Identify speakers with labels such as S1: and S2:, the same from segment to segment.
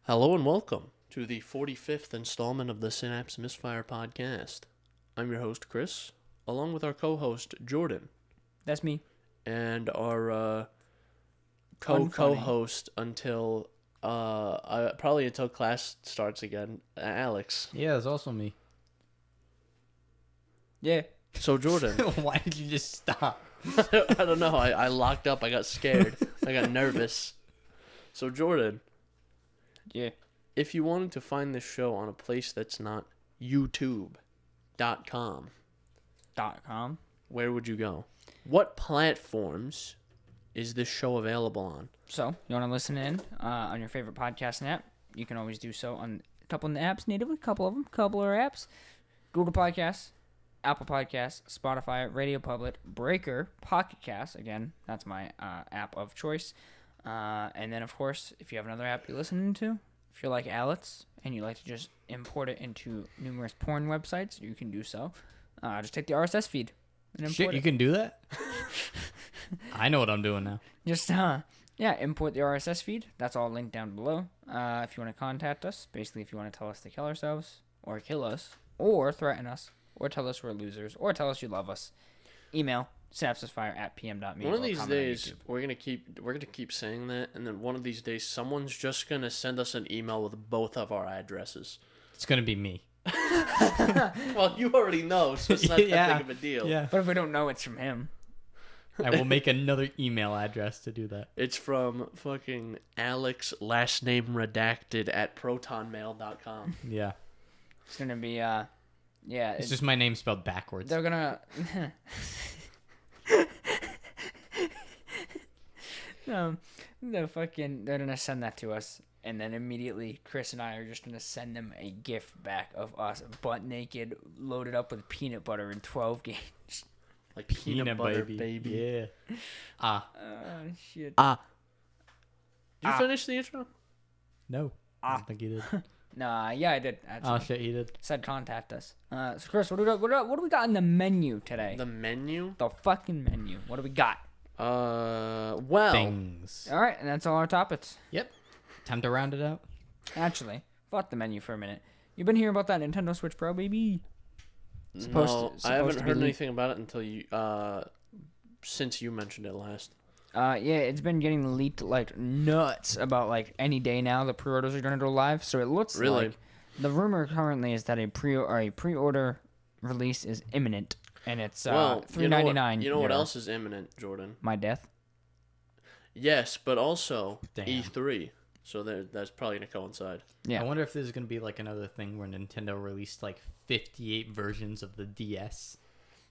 S1: Hello and welcome to the 45th installment of the Synapse Misfire Podcast. I'm your host, Chris, along with our co-host, Jordan.
S2: That's me.
S1: And our co-host until, probably until class starts again, Alex.
S3: Yeah, it's also me.
S2: Yeah.
S1: So, Jordan.
S3: Why did you just stop?
S1: I don't know. I locked up. I got scared. I got nervous. So, Jordan.
S2: Yeah.
S1: If you wanted to find this show on a place that's not youtube.com, where would you go? What platforms is this show available on?
S2: So, you want to listen in on your favorite podcasting app? You can always do so on a couple of the apps natively, a couple of our apps. Google Podcasts, Apple Podcasts, Spotify, Radio Public, Breaker, Pocket Cast. Again, that's my app of choice. And then, of course, if you have another app you're listening to, if you're like Alex and you like to just import it into numerous porn websites, you can do so. Just take the RSS feed and import
S3: Shit, you can do that? I know what I'm doing now.
S2: Just, import the RSS feed. That's all linked down below. If you want to contact us, basically if you want to tell us to kill ourselves, or kill us, or threaten us, or tell us we're losers, or tell us you love us, email synapsemisfire@pm.me.
S1: One of these days, we're gonna keep saying that, and then one of these days, someone's just gonna send us an email with both of our addresses.
S3: It's gonna be me.
S1: Well, you already know, so it's not that big of a deal.
S3: Yeah.
S2: But if we don't know it's from him.
S3: I will make another email address to do that.
S1: It's from fucking Alex, last name redacted at protonmail.com.
S3: Yeah.
S2: It's going to be,
S3: It's just my name spelled backwards.
S2: They're going to... No, they're going to send that to us, and then immediately Chris and I are just going to send them a GIF back of us butt naked, loaded up with peanut butter in 12 gauge.
S1: Like peanut butter, baby.
S3: Yeah.
S2: Oh, shit.
S1: Did you finish the intro?
S3: No. I don't think he did.
S2: Nah, yeah, I did. Actually.
S3: Oh, shit, he did.
S2: Said contact us. So, Chris, what do we got in the menu today?
S1: The menu?
S2: The fucking menu. What do we got?
S1: Well.
S3: Things.
S2: All right, and that's all our topics.
S3: Yep. Time to round it out.
S2: Actually, fuck the menu for a minute. You've been hearing about that Nintendo Switch Pro, baby?
S1: I haven't heard anything about it until you, since you mentioned it last.
S2: Yeah, it's been getting leaked like nuts about like any day now. The pre-orders are going to go live, so it looks like the rumor currently is that a pre-order release is imminent, and it's $3.99.
S1: You know what else is imminent, Jordan?
S2: My death.
S1: Yes, but also
S3: Damn.
S1: E3. So that's probably going to coincide.
S2: Yeah.
S3: I wonder if there's going to be like another thing where Nintendo released like 58 versions of the DS.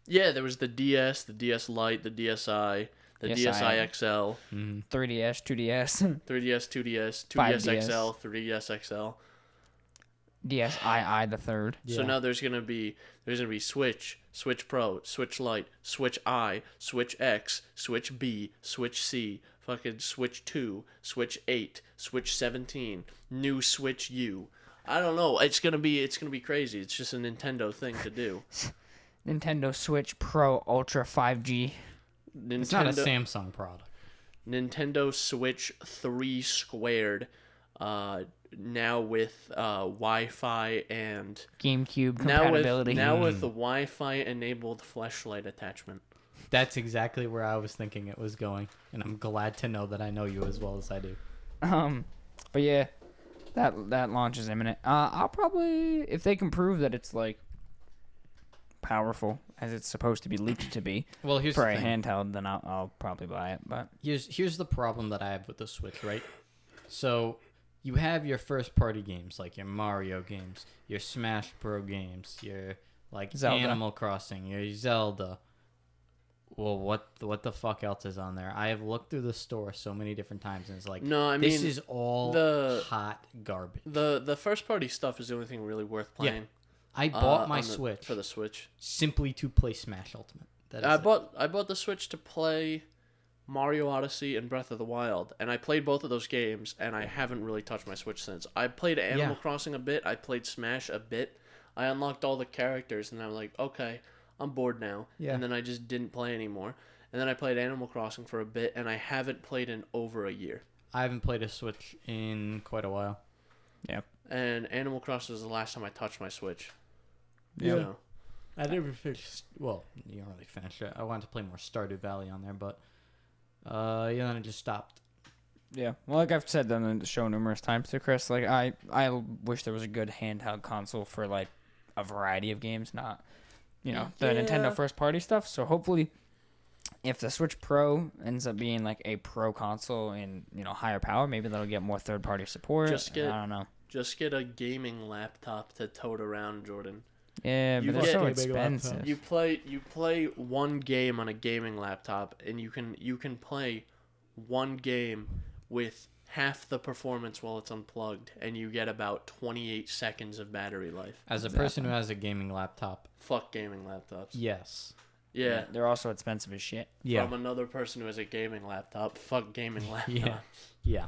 S1: Yeah, there was the DS, the DS Lite, the DSi, the DSi XL,
S2: 3DS, 2DS,
S1: 3DS, 2DS, 2DS XL, 3DS XL.
S2: DSi the third.
S1: So now there's gonna be Switch, Switch Pro, Switch Lite, Switch I, Switch X, Switch B, Switch C, fucking Switch 2, Switch 8, Switch 17, new Switch U. I don't know. It's gonna be crazy. It's just a Nintendo thing to do.
S2: Nintendo Switch Pro Ultra 5G.
S3: It's not a Samsung product.
S1: Nintendo Switch 3 squared. Now with Wi-Fi and
S2: GameCube compatibility.
S1: Now with the Wi-Fi enabled flashlight attachment.
S3: That's exactly where I was thinking it was going, and I'm glad to know that I know you as well as I do.
S2: But yeah, that launch is imminent. I'll probably, if they can prove that it's like powerful as it's supposed to be leaked to be,
S3: well, here's
S2: for
S3: the
S2: a
S3: thing.
S2: handheld, then I'll probably buy it. But
S3: here's the problem that I have with the Switch, right? So you have your first party games like your Mario games, your Smash Bros games, your like
S2: Zelda.
S3: Animal Crossing, your Zelda. Well, what the fuck else is on there? I have looked through the store so many different times, and it's like,
S1: no, I mean,
S3: this is all hot garbage.
S1: The first party stuff is the only thing really worth playing.
S3: Yeah. I bought my Switch
S1: for the Switch
S3: simply to play Smash Ultimate.
S1: I bought the Switch to play Mario Odyssey and Breath of the Wild, and I played both of those games, and I haven't really touched my Switch since. I played Animal Crossing a bit, I played Smash a bit, I unlocked all the characters, and I'm like, okay, I'm bored now, and then I just didn't play anymore. And then I played Animal Crossing for a bit, and I haven't played in over a year.
S3: I haven't played a Switch in quite a while.
S2: Yeah.
S1: And Animal Crossing was the last time I touched my Switch.
S3: Yeah.
S1: So,
S3: I never finished. Well, you don't really finish it. I wanted to play more Stardew Valley on there, but yeah, then I just stopped.
S2: Yeah, well, like I've said on the show numerous times to Chris, like I wish there was a good handheld console for like a variety of games, not the Nintendo first party stuff. So hopefully, if the Switch Pro ends up being like a pro console and higher power, maybe that'll get more third party support. I don't know.
S1: Just get a gaming laptop to tote around, Jordan.
S2: Yeah,
S1: You
S2: but it's
S1: get-
S2: so
S3: Big
S2: expensive.
S3: laptop.
S1: You play one game on a gaming laptop, and you can play one game with half the performance while it's unplugged, and you get about 28 seconds of battery life.
S3: As a person who has a gaming laptop,
S1: Fuck gaming laptops.
S3: yes.
S1: Yeah.
S2: They're also expensive as shit.
S3: Yeah.
S1: From another person who has a gaming laptop. Fuck gaming laptop.
S3: Yeah. Yeah.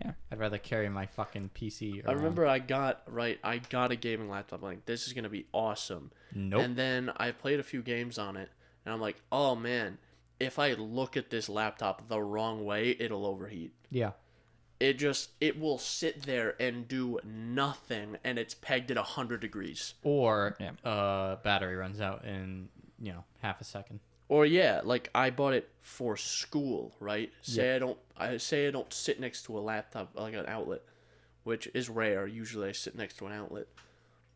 S2: Yeah.
S3: I'd rather carry my fucking PC.
S1: I remember I got a gaming laptop. I'm like, this is gonna be awesome.
S3: Nope.
S1: And then I played a few games on it, and I'm like, oh man, if I look at this laptop the wrong way, it'll overheat.
S3: Yeah.
S1: It will sit there and do nothing, and it's pegged at 100 degrees.
S3: Or battery runs out in half a second.
S1: Or like I bought it for school, right? Say I don't sit next to a laptop like an outlet, which is rare. Usually I sit next to an outlet.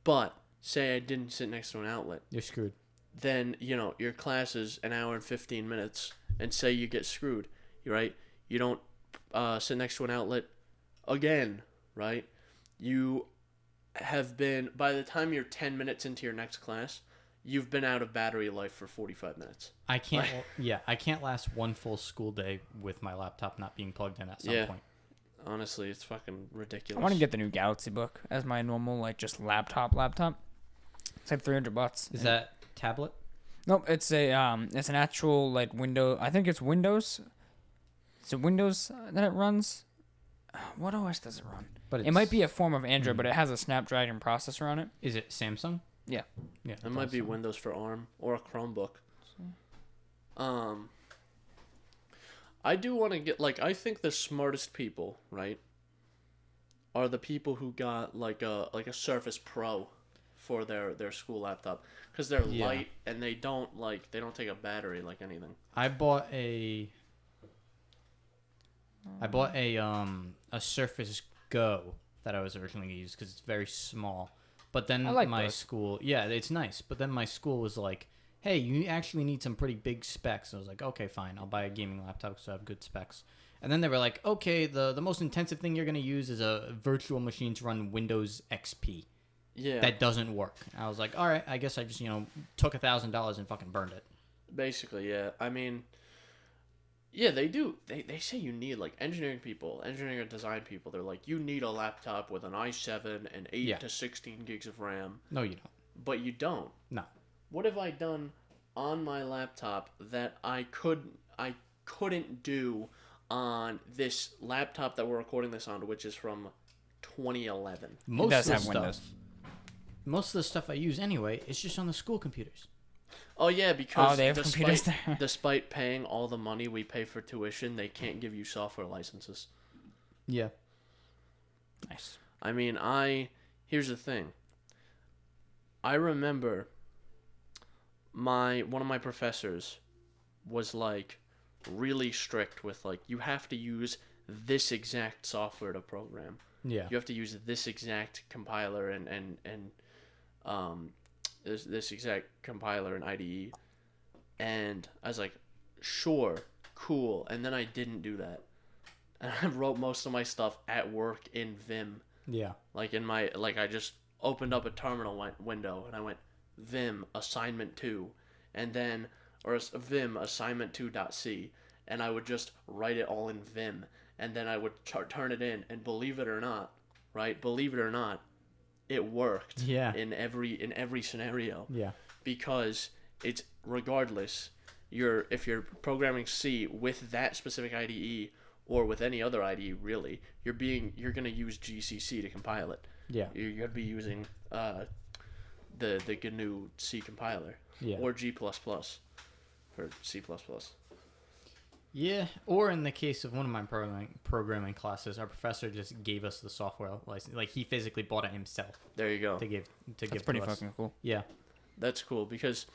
S1: But say I didn't sit next to an outlet,
S3: You're screwed.
S1: then your class is an hour and 15 minutes, and say you get screwed, right? You don't sit next to an outlet again, right? You have been, by the time you're 10 minutes into your next class, you've been out of battery life for 45 minutes.
S3: I can't. I can't last one full school day with my laptop not being plugged in at some point.
S1: Honestly, it's fucking ridiculous.
S2: I want to get the new Galaxy Book as my normal just laptop. It's like $300.
S3: Is that tablet?
S2: Nope, it's an actual window. I think it's Windows. Is it Windows that it runs? What OS does it run?
S3: But
S2: it might be a form of Android, but it has a Snapdragon processor on it.
S3: Is it Samsung?
S2: Yeah.
S3: Yeah.
S1: It might be Windows for ARM or a Chromebook. I do want to get I think the smartest people, right, are the people who got a Surface Pro for their school laptop, because they're light and they don't take a battery like anything.
S3: I bought a Surface Go that I was originally going to use because it's very small. But then my school, it's nice. But then my school was like, hey, you actually need some pretty big specs. I was like, okay, fine. I'll buy a gaming laptop because I have good specs. And then they were like, okay, the most intensive thing you're going to use is a virtual machine to run Windows XP.
S1: Yeah.
S3: That doesn't work. I was like, all right, I guess I just, took $1,000 and fucking burned it.
S1: Basically, yeah. I mean, yeah, they do. They say you need, engineering and design people. They're like, you need a laptop with an i7 and 8 to 16 gigs of RAM.
S3: No, you don't.
S1: But you don't.
S3: No.
S1: What have I done on my laptop that I couldn't do on this laptop that we're recording this on, which is from 2011?
S2: It does have Windows.
S3: Most of the stuff I use anyway is just on the school computers.
S1: Oh yeah, because
S2: they have computers there.
S1: Despite paying all the money we pay for tuition, they can't give you software licenses.
S3: Yeah.
S2: Nice.
S1: I mean, here's the thing. I remember one of my professors was really strict with you have to use this exact software to program.
S3: Yeah.
S1: You have to use this exact compiler and this exact compiler and IDE. And I was like, sure, cool. And then I didn't do that. And I wrote most of my stuff at work in Vim.
S3: Yeah.
S1: I just opened up a terminal window and I went Vim assignment 2 and then Vim assignment 2.c, and I would just write it all in Vim, and then I would turn it in, and believe it or not, it worked.
S3: Yeah.
S1: In every scenario.
S3: Yeah.
S1: Because it's regardless, if you're programming C with that specific IDE or with any other IDE, really, you're gonna use GCC to compile it.
S3: Yeah.
S1: You're gonna be using the GNU C compiler.
S3: Yeah.
S1: Or G++ for C++.
S3: Yeah, or in the case of one of my programming classes, our professor just gave us the software license. Like, he physically bought it himself.
S1: There you go.
S3: To give
S2: That's pretty
S3: to us.
S2: fucking cool.
S3: Yeah.
S1: That's cool because,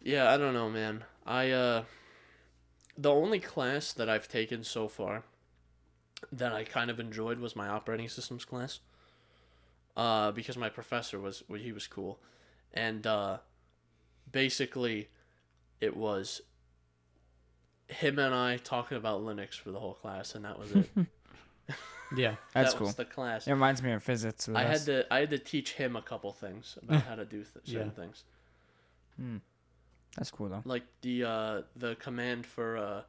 S1: yeah, I don't know, man. The only class that I've taken so far that I kind of enjoyed was my operating systems class. Because my professor was cool, and basically, it was him and I talking about Linux for the whole class, and that was it.
S3: Yeah,
S2: that's
S1: that
S2: cool.
S1: Was the class.
S2: It reminds me of physics.
S1: I had to teach him a couple things about how to do certain things.
S2: That's cool though.
S1: Like the command for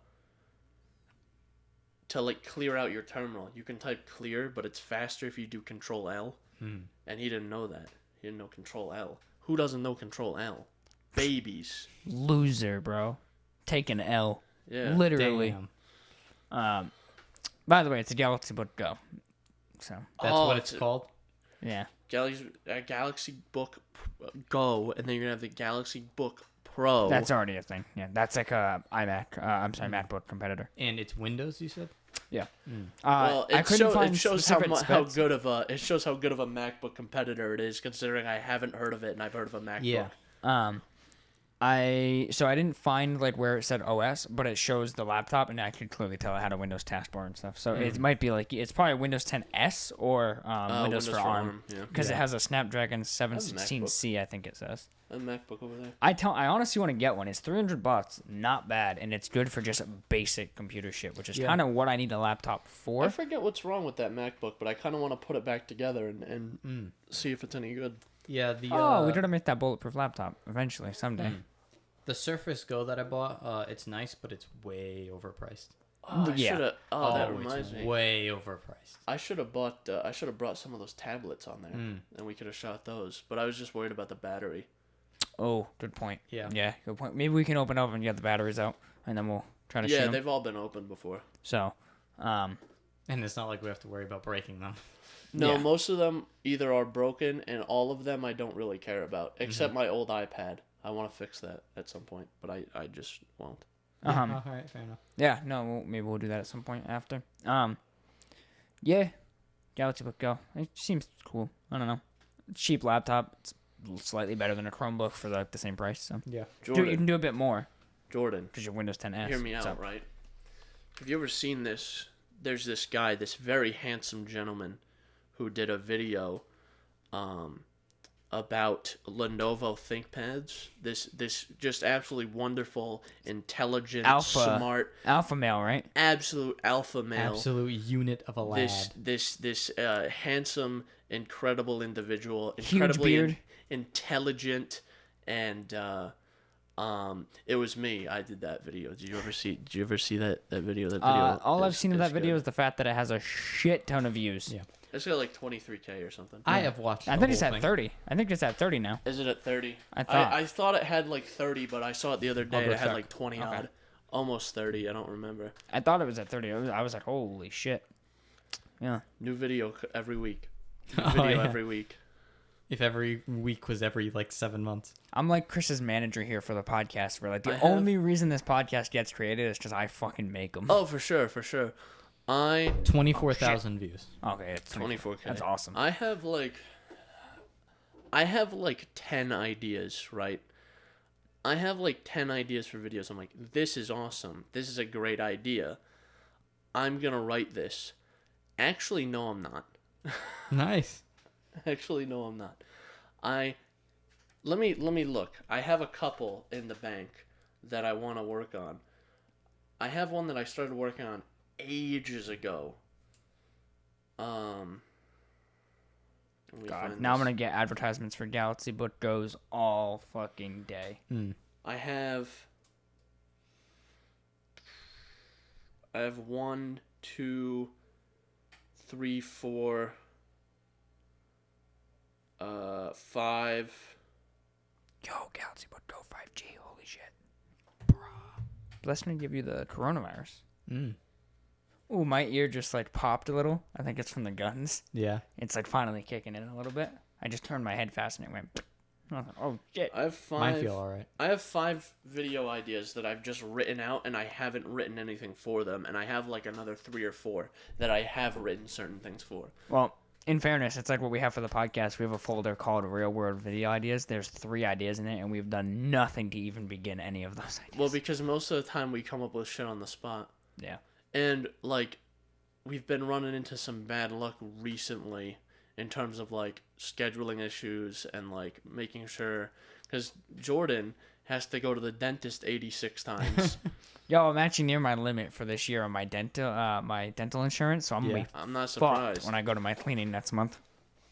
S1: to like clear out your terminal. You can type clear, but it's faster if you do Control L. And he didn't know that. He didn't know Control L. Who doesn't know Control L? Babies.
S2: Loser, bro. Take an L.
S1: Yeah.
S2: Literally. Damn. By the way, it's a Galaxy Book Go. So
S3: that's what it's called.
S2: Yeah.
S1: Galaxy Book Go, and then you're gonna have the Galaxy Book Pro.
S2: That's already a thing. Yeah, that's like a MacBook competitor.
S3: And it's Windows, you said?
S2: Yeah.
S1: Well,
S2: I couldn't find
S1: it shows
S2: specific
S1: how
S2: specs.
S1: good of a MacBook competitor it is, considering I haven't heard of it and I've heard of a MacBook.
S3: Yeah.
S2: I didn't find like where it said OS, but it shows the laptop, and I could clearly tell it had a Windows taskbar and stuff. So it might be like it's probably Windows 10s or Windows for ARM, because it has a Snapdragon 716C, I think it says.
S1: A MacBook over there.
S2: I honestly want to get one. It's $300, not bad, and it's good for just basic computer shit, which is kind of what I need a laptop for.
S1: I forget what's wrong with that MacBook, but I kind of want to put it back together and see if it's any good.
S3: Yeah.
S2: We gotta make that bulletproof laptop eventually, someday.
S3: The Surface Go that I bought, it's nice, but it's way overpriced.
S1: That reminds me.
S3: Way overpriced.
S1: I should have brought some of those tablets on there, and we could have shot those. But I was just worried about the battery.
S2: Oh, good point.
S3: Yeah,
S2: good point. Maybe we can open up and get the batteries out, and then we'll try to shoot them.
S1: They've all been opened before.
S2: So,
S3: and it's not like we have to worry about breaking them.
S1: No, most of them either are broken, and all of them I don't really care about, except my old iPad. I want to fix that at some point, but I just won't.
S3: All right, fair enough.
S2: Yeah, no, maybe we'll do that at some point after. Yeah, Galaxy Book Go. It seems cool. I don't know. Cheap laptop. It's slightly better than a Chromebook for like the same price. So
S1: yeah,
S2: Jordan, you can do a bit more.
S1: Jordan,
S2: because your Windows 10s.
S1: Hear me out, right? Have you ever seen this? There's this guy, this very handsome gentleman, who did a video, about Lenovo ThinkPads. This just absolutely wonderful, intelligent, smart
S2: alpha male, right?
S1: Absolute alpha male.
S3: Absolute unit of a lad.
S1: This handsome, incredible individual,
S2: Huge
S1: incredibly
S2: beard.
S1: Intelligent, and it was me. I did that video. Did you ever see that video? That video.
S2: All I've seen of that video is the fact that it has a shit ton of views.
S3: Yeah.
S1: It's got like 23K or something.
S3: I have watched.
S2: I think it's at 30. I think it's at 30 now.
S1: Is it at 30?
S2: I
S1: thought it had like 30, but I saw it the other day. It had
S2: check.
S1: like 20 odd, almost 30. I don't remember.
S2: I thought it was at 30. I was like, holy shit. Yeah.
S1: New video every week. New video every week.
S3: If every week was every like 7 months.
S2: I'm like Chris's manager here for the podcast. Where like the only reason this podcast gets created is because I fucking make them.
S1: Oh, for sure.
S3: 24,000 views.
S2: Okay, it's
S1: 24K.
S2: That's awesome.
S1: I have like 10 ideas, right? I have like 10 ideas for videos. I'm like, this is awesome. This is a great idea. I'm gonna write this. Actually, no, I'm not.
S3: Nice.
S1: Actually, no, I'm not. Let me look. I have a couple in the bank that I want to work on. I have one that I started working on ages ago.
S2: God, now I'm gonna get advertisements for Galaxy Book Goes all fucking day.
S1: I have 1, 2, 3, 4, 5.
S2: Yo, Galaxy Book Go 5G, holy shit. Bruh. That's gonna give you the coronavirus. Ooh, my ear just like popped a little. I think it's from the guns.
S3: Yeah.
S2: It's like finally kicking in a little bit. I just turned my head fast and it went. Oh shit!
S1: I have 5.
S3: Mine feel alright.
S1: I have 5 video ideas that I've just written out, and I haven't written anything for them. And I have like another 3 or 4 that I have written certain things for.
S2: Well, in fairness, it's like what we have for the podcast. We have a folder called Real World Video Ideas. There's 3 ideas in it, and we've done nothing to even begin any of those ideas.
S1: Well, because most of the time we come up with shit on the spot.
S2: Yeah.
S1: And like, we've been running into some bad luck recently in terms of like scheduling issues and like making sure, because Jordan has to go to the dentist 86 times.
S2: Yo, I'm actually near my limit for this year on my dental insurance, so
S1: I'm not surprised
S2: fucked when I go to my cleaning next month.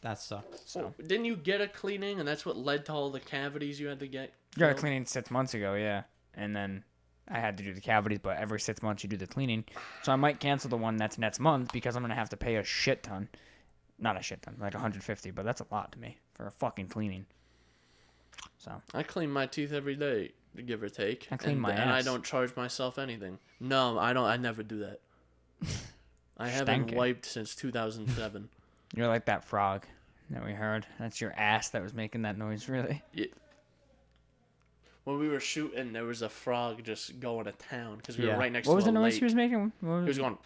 S3: That sucks.
S1: So didn't you get a cleaning, and that's what led to all the cavities you had to get?
S2: You got a cleaning 6 months ago, yeah, and then I had to do the cavities, but every 6 months you do the cleaning, so I might cancel the one that's next month because I'm gonna have to pay a shit ton. Not a shit ton, like $150, but that's a lot to me for a fucking cleaning. So
S1: I clean my teeth every day, give or take.
S2: I clean my ass.
S1: And I don't charge myself anything. No, I don't. I never do that. I haven't wiped since 2007.
S2: You're like that frog that we heard. That's your ass that was making that noise, really.
S1: Yeah. When we were shooting, there was a frog just going to town because we were right next to a lake.
S2: What was the noise he was making?
S1: He was going.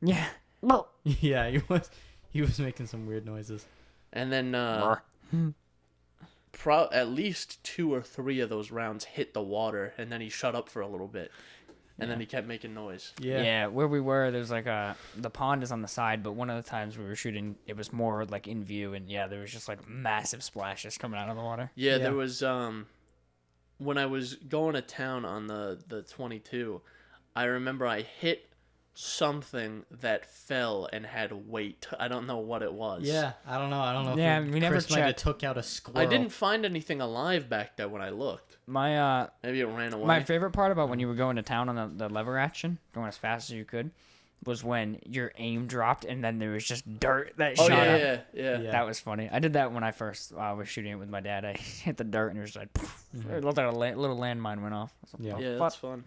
S2: Yeah.
S3: Yeah, he was making some weird noises.
S1: And then at least 2 or 3 of those rounds hit the water, and then he shut up for a little bit, and then he kept making noise.
S2: Yeah, where we were, there's like the pond is on the side, but one of the times we were shooting, it was more like in view, and there was just like massive splashes coming out of the water.
S1: Yeah, there was when I was going to town on the 22, I remember I hit something that fell and had weight. I don't know what it was.
S3: Yeah, I don't know.
S2: Yeah, we never
S3: Chris might have took out a squirrel.
S1: I didn't find anything alive back there when I looked.
S2: Maybe
S1: it ran away.
S2: My favorite part about when you were going to town on the lever action, going as fast as you could, was when your aim dropped and then there was just dirt that shot up.
S1: Yeah.
S2: That was funny. I did that when I first was shooting it with my dad. I hit the dirt and it was like, poof, it looked like a little landmine went off.
S1: Yeah, that's fun.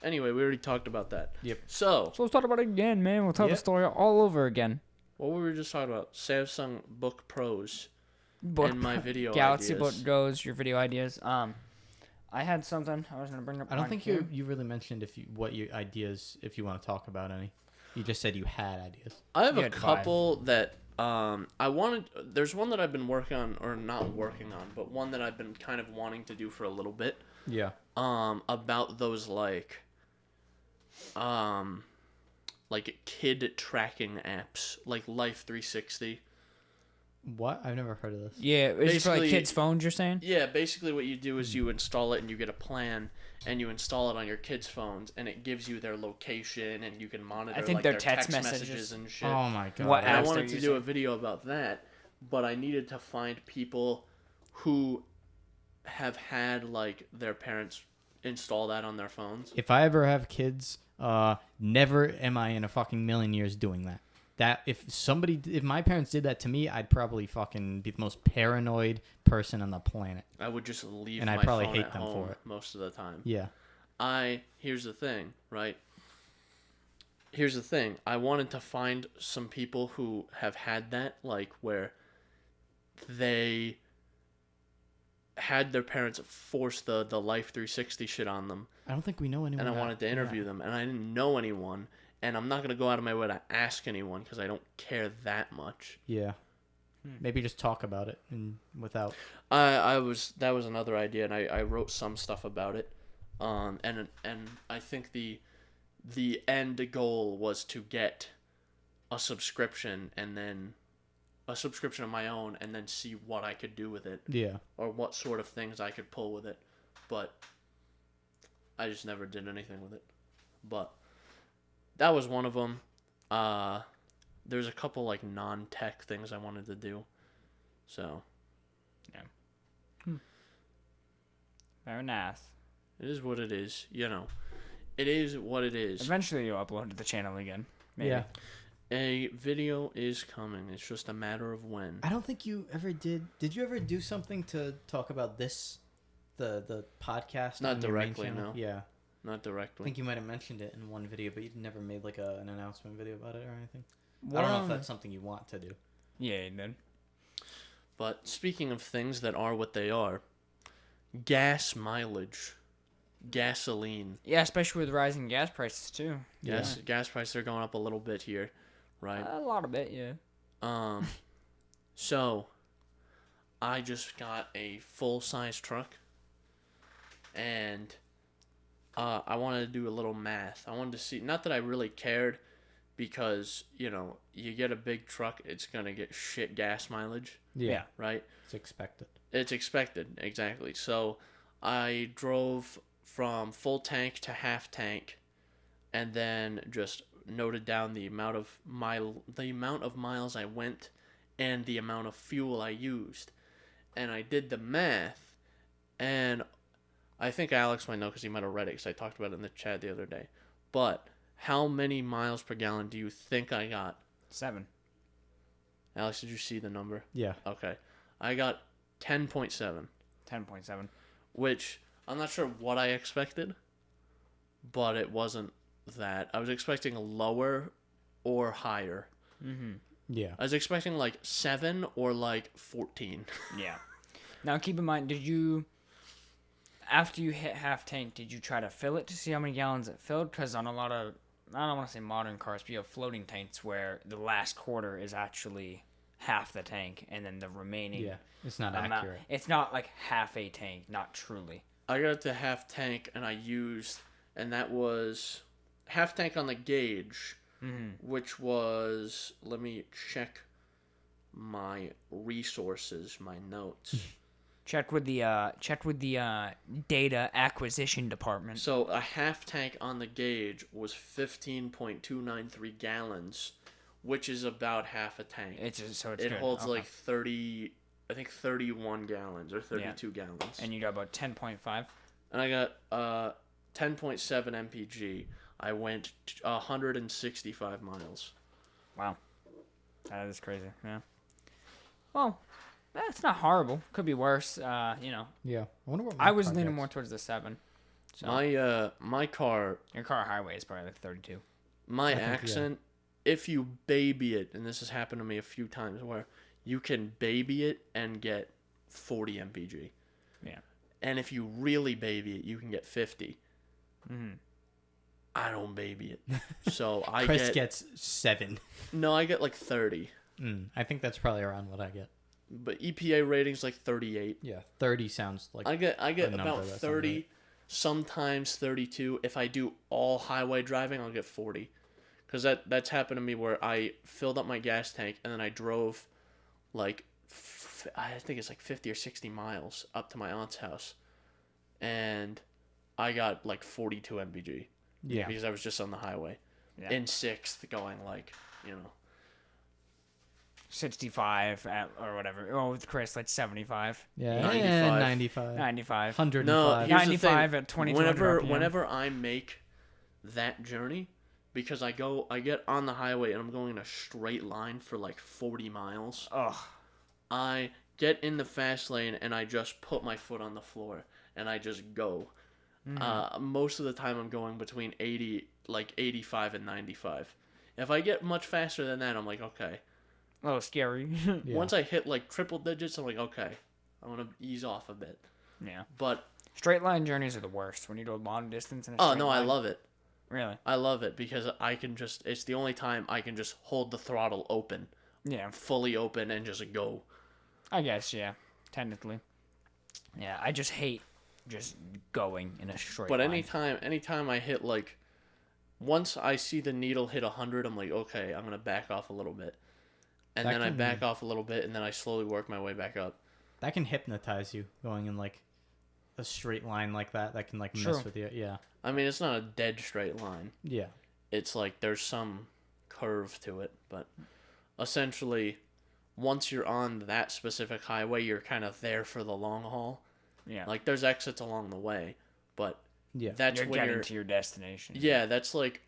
S1: Anyway, we already talked about that.
S3: Yep.
S2: So let's talk about it again, man. We'll tell the story all over again.
S1: What were we just talking about? Samsung Book Pros and my video
S2: Galaxy
S1: ideas.
S2: Book Goes, your video ideas. I had something I was going to bring up.
S3: I don't think you really mentioned what your ideas, if you want to talk about any. You just said you had ideas.
S1: I have a couple that I wanted. There's one that I've been working on, or not working on, but one that I've been kind of wanting to do for a little bit.
S3: Yeah.
S1: About those like kid tracking apps, like Life 360.
S3: What? I've never heard of this.
S2: Yeah, it's for like kids' phones, you're saying?
S1: Yeah, basically what you do is you install it and you get a plan and you install it on your kids' phones and it gives you their location and you can monitor their text messages and shit.
S3: Oh my god.
S2: What
S1: and I wanted to do a video about that, but I needed to find people who have had like their parents install that on their phones.
S3: If I ever have kids, never am I in a fucking million years doing that. That if my parents did that to me, I'd probably fucking be the most paranoid person on the planet.
S1: I would just leave
S3: and
S1: my
S3: I'd probably
S1: phone
S3: hate
S1: at
S3: them
S1: home
S3: for it
S1: most of the time.
S3: Yeah.
S1: Here's the thing, right? Here's the thing. I wanted to find some people who have had that, like where they had their parents force the Life 360 shit on them.
S3: I don't think we know anyone.
S1: And I wanted to interview them, and I didn't know anyone, and I'm not going to go out of my way to ask anyone because I don't care that much.
S3: Yeah. Maybe just talk about it and without.
S1: That was another idea, and I wrote some stuff about it. And I think the end goal was to get a subscription and then a subscription of my own and then see what I could do with it.
S3: Yeah.
S1: Or what sort of things I could pull with it. But I just never did anything with it. But that was one of them. There's a couple like non-tech things I wanted to do. So, yeah.
S2: Very nice.
S1: It is what it is, you know. It is what it is.
S2: Eventually you'll upload to the channel again. Maybe.
S3: Yeah.
S1: A video is coming. It's just a matter of when.
S3: I don't think you ever did. Did you ever do something to talk about this, the podcast?
S1: Not directly, no.
S3: Yeah.
S1: Not directly.
S3: I think you might have mentioned it in one video, but you never made like an announcement video about it or anything. I don't know if that's something you want to do.
S2: Yeah, you did.
S1: But speaking of things that are what they are, gas mileage, gasoline.
S2: Yeah, especially with rising gas prices too.
S1: Yes, gas prices are going up a little bit here, right?
S2: A lot of it, yeah.
S1: So I just got a full-size truck, and I wanted to do a little math. I wanted to see, not that I really cared, because, you know, you get a big truck, it's going to get shit gas mileage.
S3: Yeah.
S1: Right?
S3: It's expected.
S1: It's expected, exactly. So I drove from full tank to half tank, and then just noted down the amount of miles I went and the amount of fuel I used. And I did the math, and I think Alex might know because he might have read it because I talked about it in the chat the other day. But how many miles per gallon do you think I got?
S2: 7.
S1: Alex, did you see the number?
S3: Yeah.
S1: Okay. I got 10.7.
S2: 10.7.
S1: Which, I'm not sure what I expected, but it wasn't that. I was expecting lower or higher.
S2: Mm-hmm.
S3: Yeah.
S1: I was expecting like 7 or like 14.
S2: Yeah. Now keep in mind, after you hit half tank, did you try to fill it to see how many gallons it filled? Because on a lot of, I don't want to say modern cars, but you have floating tanks where the last quarter is actually half the tank, and then the remaining.
S3: Yeah, it's not
S2: amount,
S3: accurate.
S2: It's not like half a tank, not truly.
S1: I got to half tank, and I used, and that was half tank on the gauge, which was, let me check my resources, my notes.
S2: Check with the data acquisition department.
S1: So a half tank on the gauge was 15.293 gallons, which is about half a tank.
S2: It
S1: good. Holds like 31 gallons or 32 gallons.
S2: And you got about 10.5.
S1: And I got 10.7 mpg. I went 165 miles.
S2: Wow, that is crazy. Yeah. Well, that's not horrible. Could be worse.
S3: Yeah. I wonder what
S2: I was leaning more towards the 7. So.
S1: My car.
S2: Your car highway is probably like 32.
S1: My accent, if you baby it, and this has happened to me a few times, where you can baby it and get 40 mpg.
S2: Yeah.
S1: And if you really baby it, you can get 50.
S2: Mm-hmm.
S1: I don't baby it, so
S3: Chris gets 7.
S1: No, I get like 30.
S3: I think that's probably around what I get.
S1: But EPA rating's like 38.
S3: Yeah, 30 sounds like
S1: I get about 30, right. Sometimes 32. If I do all highway driving, I'll get 40. Because that's happened to me where I filled up my gas tank and then I drove like, I think it's like 50 or 60 miles up to my aunt's house. And I got like 42 mpg.
S3: Yeah.
S1: Because I was just on the highway. Yeah. In 6th going like,
S2: 65 or whatever. Oh, with Chris, like 75.
S3: Yeah,
S1: 95.
S2: 95.
S3: 105.
S1: No,
S2: 95 at 2200
S1: Whenever I make that journey, because I get on the highway and I'm going in a straight line for like 40 miles.
S2: Ugh.
S1: I get in the fast lane and I just put my foot on the floor and I just go. Most of the time I'm going between 85 and 95. If I get much faster than that, I'm like, okay.
S2: A little scary.
S1: Yeah. Once I hit like triple digits, I'm like, okay, I want to ease off a bit.
S2: Yeah.
S1: But
S2: straight line journeys are the worst when you do a long distance in a straight line.
S1: I love it.
S2: Really?
S1: I love it because it's the only time I can just hold the throttle open.
S2: Yeah.
S1: Fully open and just go.
S2: I guess, yeah. Technically. Yeah, I just hate just going in a straight line.
S1: But anytime I hit like, once I see the needle hit 100, I'm like, okay, I'm going to back off a little bit. And then I back off a little bit, and then I slowly work my way back up.
S3: That can hypnotize you, going in, like, a straight line like that. That can, like, mess with you. Yeah.
S1: I mean, it's not a dead straight line.
S3: Yeah.
S1: It's like there's some curve to it. But essentially, once you're on that specific highway, you're kind of there for the long haul.
S2: Yeah.
S1: Like, there's exits along the way, but that's
S2: you're
S1: when
S2: getting to your destination.
S1: Yeah, that's like,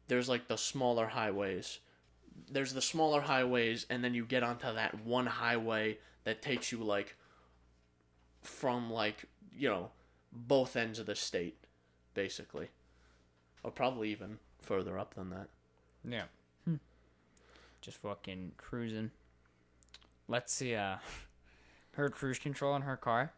S1: there's, like, the smaller highways. There's the smaller highways, and then you get onto that one highway that takes you, like, from, like, both ends of the state, basically. Or probably even further up than that.
S2: Yeah. Just fucking cruising. let's see, her cruise control in her car.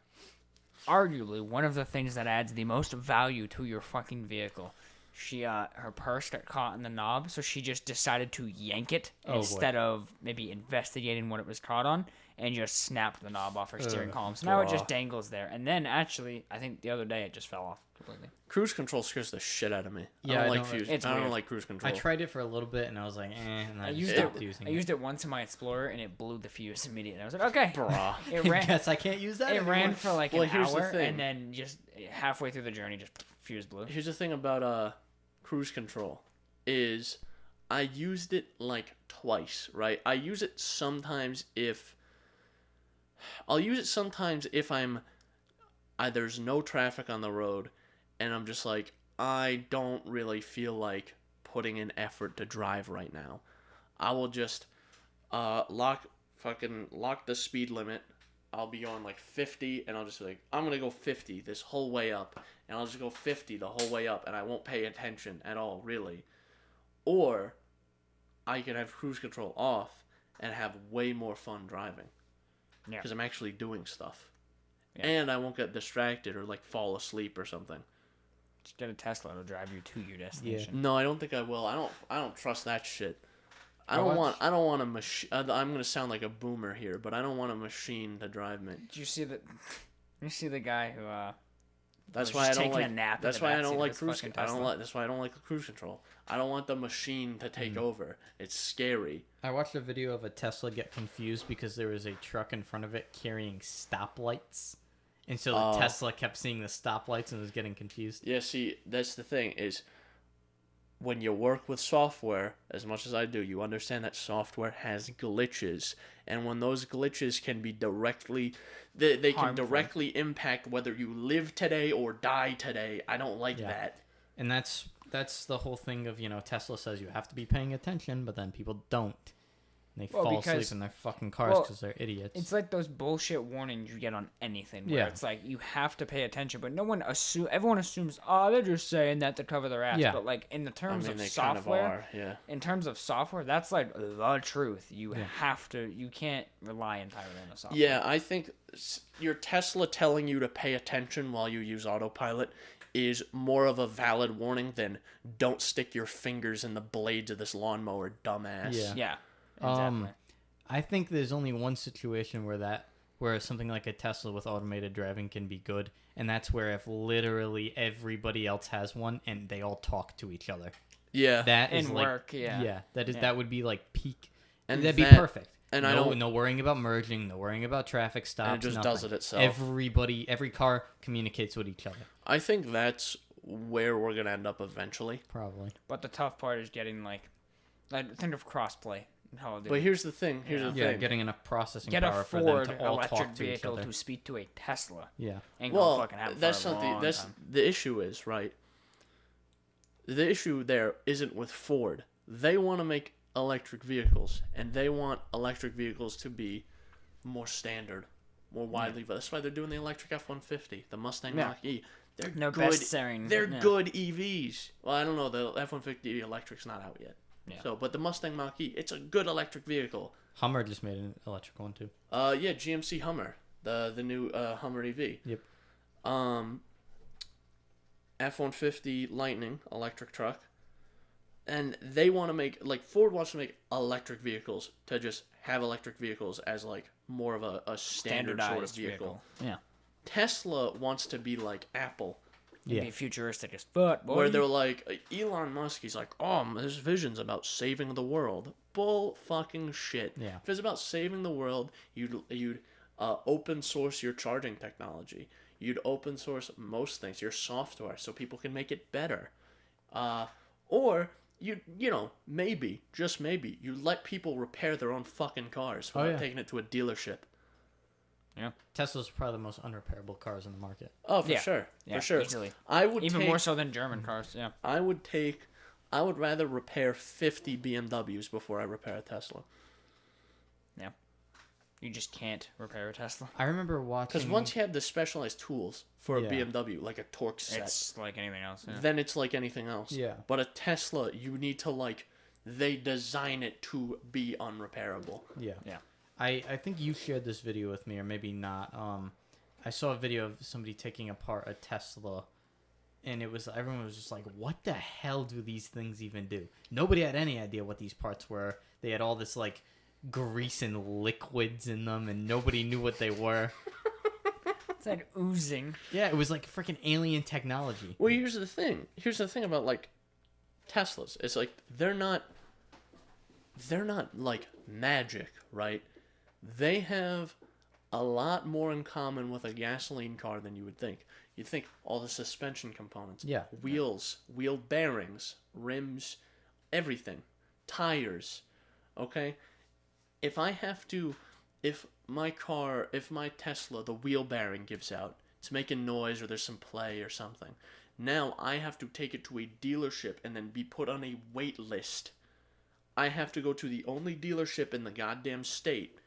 S2: Arguably, one of the things that adds the most value to your fucking vehicle. She, her purse got caught in the knob, so she just decided to yank it instead of maybe investigating what it was caught on, and just snapped the knob off her steering column. So now it just dangles there. And then, actually, I think the other day it just fell off completely.
S1: Cruise control scares the shit out of me.
S3: Yeah,
S1: I don't like cruise control.
S3: I tried it for a little bit, and I was like, and I
S2: used it once in my Explorer, and it blew the fuse immediately. I was like, okay.
S1: Bruh.
S2: It ran,
S3: guess I can't use that
S2: It
S3: anymore.
S2: ran for like an hour,
S1: the thing.
S2: and then just halfway through the journey, just fuse blew.
S1: Here's the thing about cruise control is I used it like twice, right? I use it sometimes if there's no traffic on the road and I'm just like, I don't really feel like putting in effort to drive right now. I will just lock the speed limit. I'll be going like 50 and I'll just be like, I'm going to go 50 this whole way up. And I'll just go 50 the whole way up and I won't pay attention at all, really. Or I can have cruise control off and have way more fun driving.
S2: Yeah.
S1: Because I'm actually doing stuff.
S2: Yeah.
S1: And I won't get distracted or like fall asleep or something.
S2: Just get a Tesla to drive you to your destination.
S1: Yeah. No, I don't think I will. I don't trust that shit. I don't want a machine. I'm gonna sound like a boomer here, but I don't want a machine to drive me.
S2: Did you see that? You see the guy who
S1: That's
S2: was
S1: why I
S2: just
S1: don't
S2: taking
S1: like.
S2: a nap in
S1: That's
S2: the
S1: why I
S2: backseat
S1: don't
S2: of
S1: like
S2: his
S1: cruise.
S2: fucking
S1: I don't
S2: Tesla?
S1: like. That's why I don't like the cruise control. I don't want the machine to take over. It's scary.
S3: I watched a video of a Tesla get confused because there was a truck in front of it carrying stoplights. And so the Tesla kept seeing the stoplights and was getting confused.
S1: Yeah, see, that's the thing is when you work with software, as much as I do, you understand that software has glitches. And when those glitches can be directly... They can directly impact whether you live today or die today. I don't like that.
S3: And that's the whole thing of, Tesla says you have to be paying attention, but then people don't. And they fall asleep in their fucking cars because they're idiots.
S2: It's like those bullshit warnings you get on anything. Where it's like, you have to pay attention, but everyone assumes, they're just saying that to cover their ass.
S3: Yeah.
S2: But like in the terms of
S1: they
S2: software,
S1: kind of are,
S2: in terms of software, that's like the truth. You can't rely entirely on the software.
S1: Yeah, I think your Tesla telling you to pay attention while you use autopilot is more of a valid warning than don't stick your fingers in the blades of this lawnmower, dumbass.
S2: Yeah. Exactly.
S3: I think there's only one situation where something like a Tesla with automated driving can be good, and that's where if literally everybody else has one and they all talk to each other.
S1: Yeah.
S3: That is
S2: in
S3: like,
S2: work, yeah.
S3: That would be like peak.
S1: And
S3: that'd be perfect.
S1: And
S3: no worrying about merging, no worrying about traffic stops.
S1: And it just
S3: nothing.
S1: does it itself.
S3: Every car communicates with each other.
S1: I think that's where we're gonna end up eventually.
S3: Probably.
S2: But the tough part is getting think of crossplay.
S1: But here's the thing.
S3: Getting enough processing
S2: Get
S3: power
S2: a
S3: for them
S2: Ford
S3: to all
S2: electric
S3: talk to each
S2: vehicle
S3: other.
S2: to speak to a Tesla.
S3: Yeah.
S2: Ain't gonna fucking happen
S1: that's
S2: for a
S1: not
S2: long
S1: that's
S2: time.
S1: the issue is, right? The issue there isn't with Ford. They want to make electric vehicles, and they want electric vehicles to be more standard, more widely. That's why they're doing the electric F-150, the Mustang Mach-E. They're good.
S2: Best-selling.
S1: They're good EVs. Well, I don't know. The F-150 electric's not out yet.
S2: Yeah.
S1: But the Mustang Mach-E, it's a good electric vehicle.
S3: Hummer just made an electric one too.
S1: GMC Hummer, the new Hummer EV.
S3: Yep.
S1: F-150 Lightning electric truck, and they want to make Ford wants to make electric vehicles to just have electric vehicles as more of a standard sort of vehicle.
S2: Yeah.
S1: Tesla wants to be like Apple.
S2: Be futuristic as fuck, boy.
S1: Where they're like, Elon Musk, he's like, his vision's about saving the world. Bull fucking shit.
S3: Yeah.
S1: If it's about saving the world, you'd open source your charging technology. You'd open source most things, your software, so people can make it better. Or maybe, just maybe, you let people repair their own fucking cars without taking it to a dealership.
S2: Yeah.
S3: Tesla's probably the most unrepairable cars in the market.
S1: Oh, for sure.
S2: Yeah,
S1: for sure.
S2: Easily.
S1: I would
S2: even more so than German cars, yeah.
S1: I would rather repair 50 BMWs before I repair a Tesla.
S2: Yeah. You just can't repair a Tesla.
S3: I remember watching...
S1: Because once you have the specialized tools for a BMW, like a torque set...
S2: It's like anything else, yeah.
S1: Then it's like anything else.
S3: Yeah.
S1: But a Tesla, you need to, they design it to be unrepairable.
S3: Yeah.
S2: Yeah.
S3: I think you shared this video with me, or maybe not. I saw a video of somebody taking apart a Tesla, and everyone was just like, what the hell do these things even do? Nobody had any idea what these parts were. They had all this, like, grease and liquids in them, and nobody knew what they were.
S2: It's like oozing.
S3: Yeah, it was like freaking alien technology.
S1: Well, here's the thing. Here's the thing about, like, Teslas. It's like, they're not like magic, right? They have a lot more in common with a gasoline car than you would think. You'd think all the suspension components, wheels, wheel bearings, rims, everything, tires, okay? If my Tesla, the wheel bearing gives out, it's making noise or there's some play or something, now I have to take it to a dealership and then be put on a wait list. I have to go to the only dealership in the goddamn state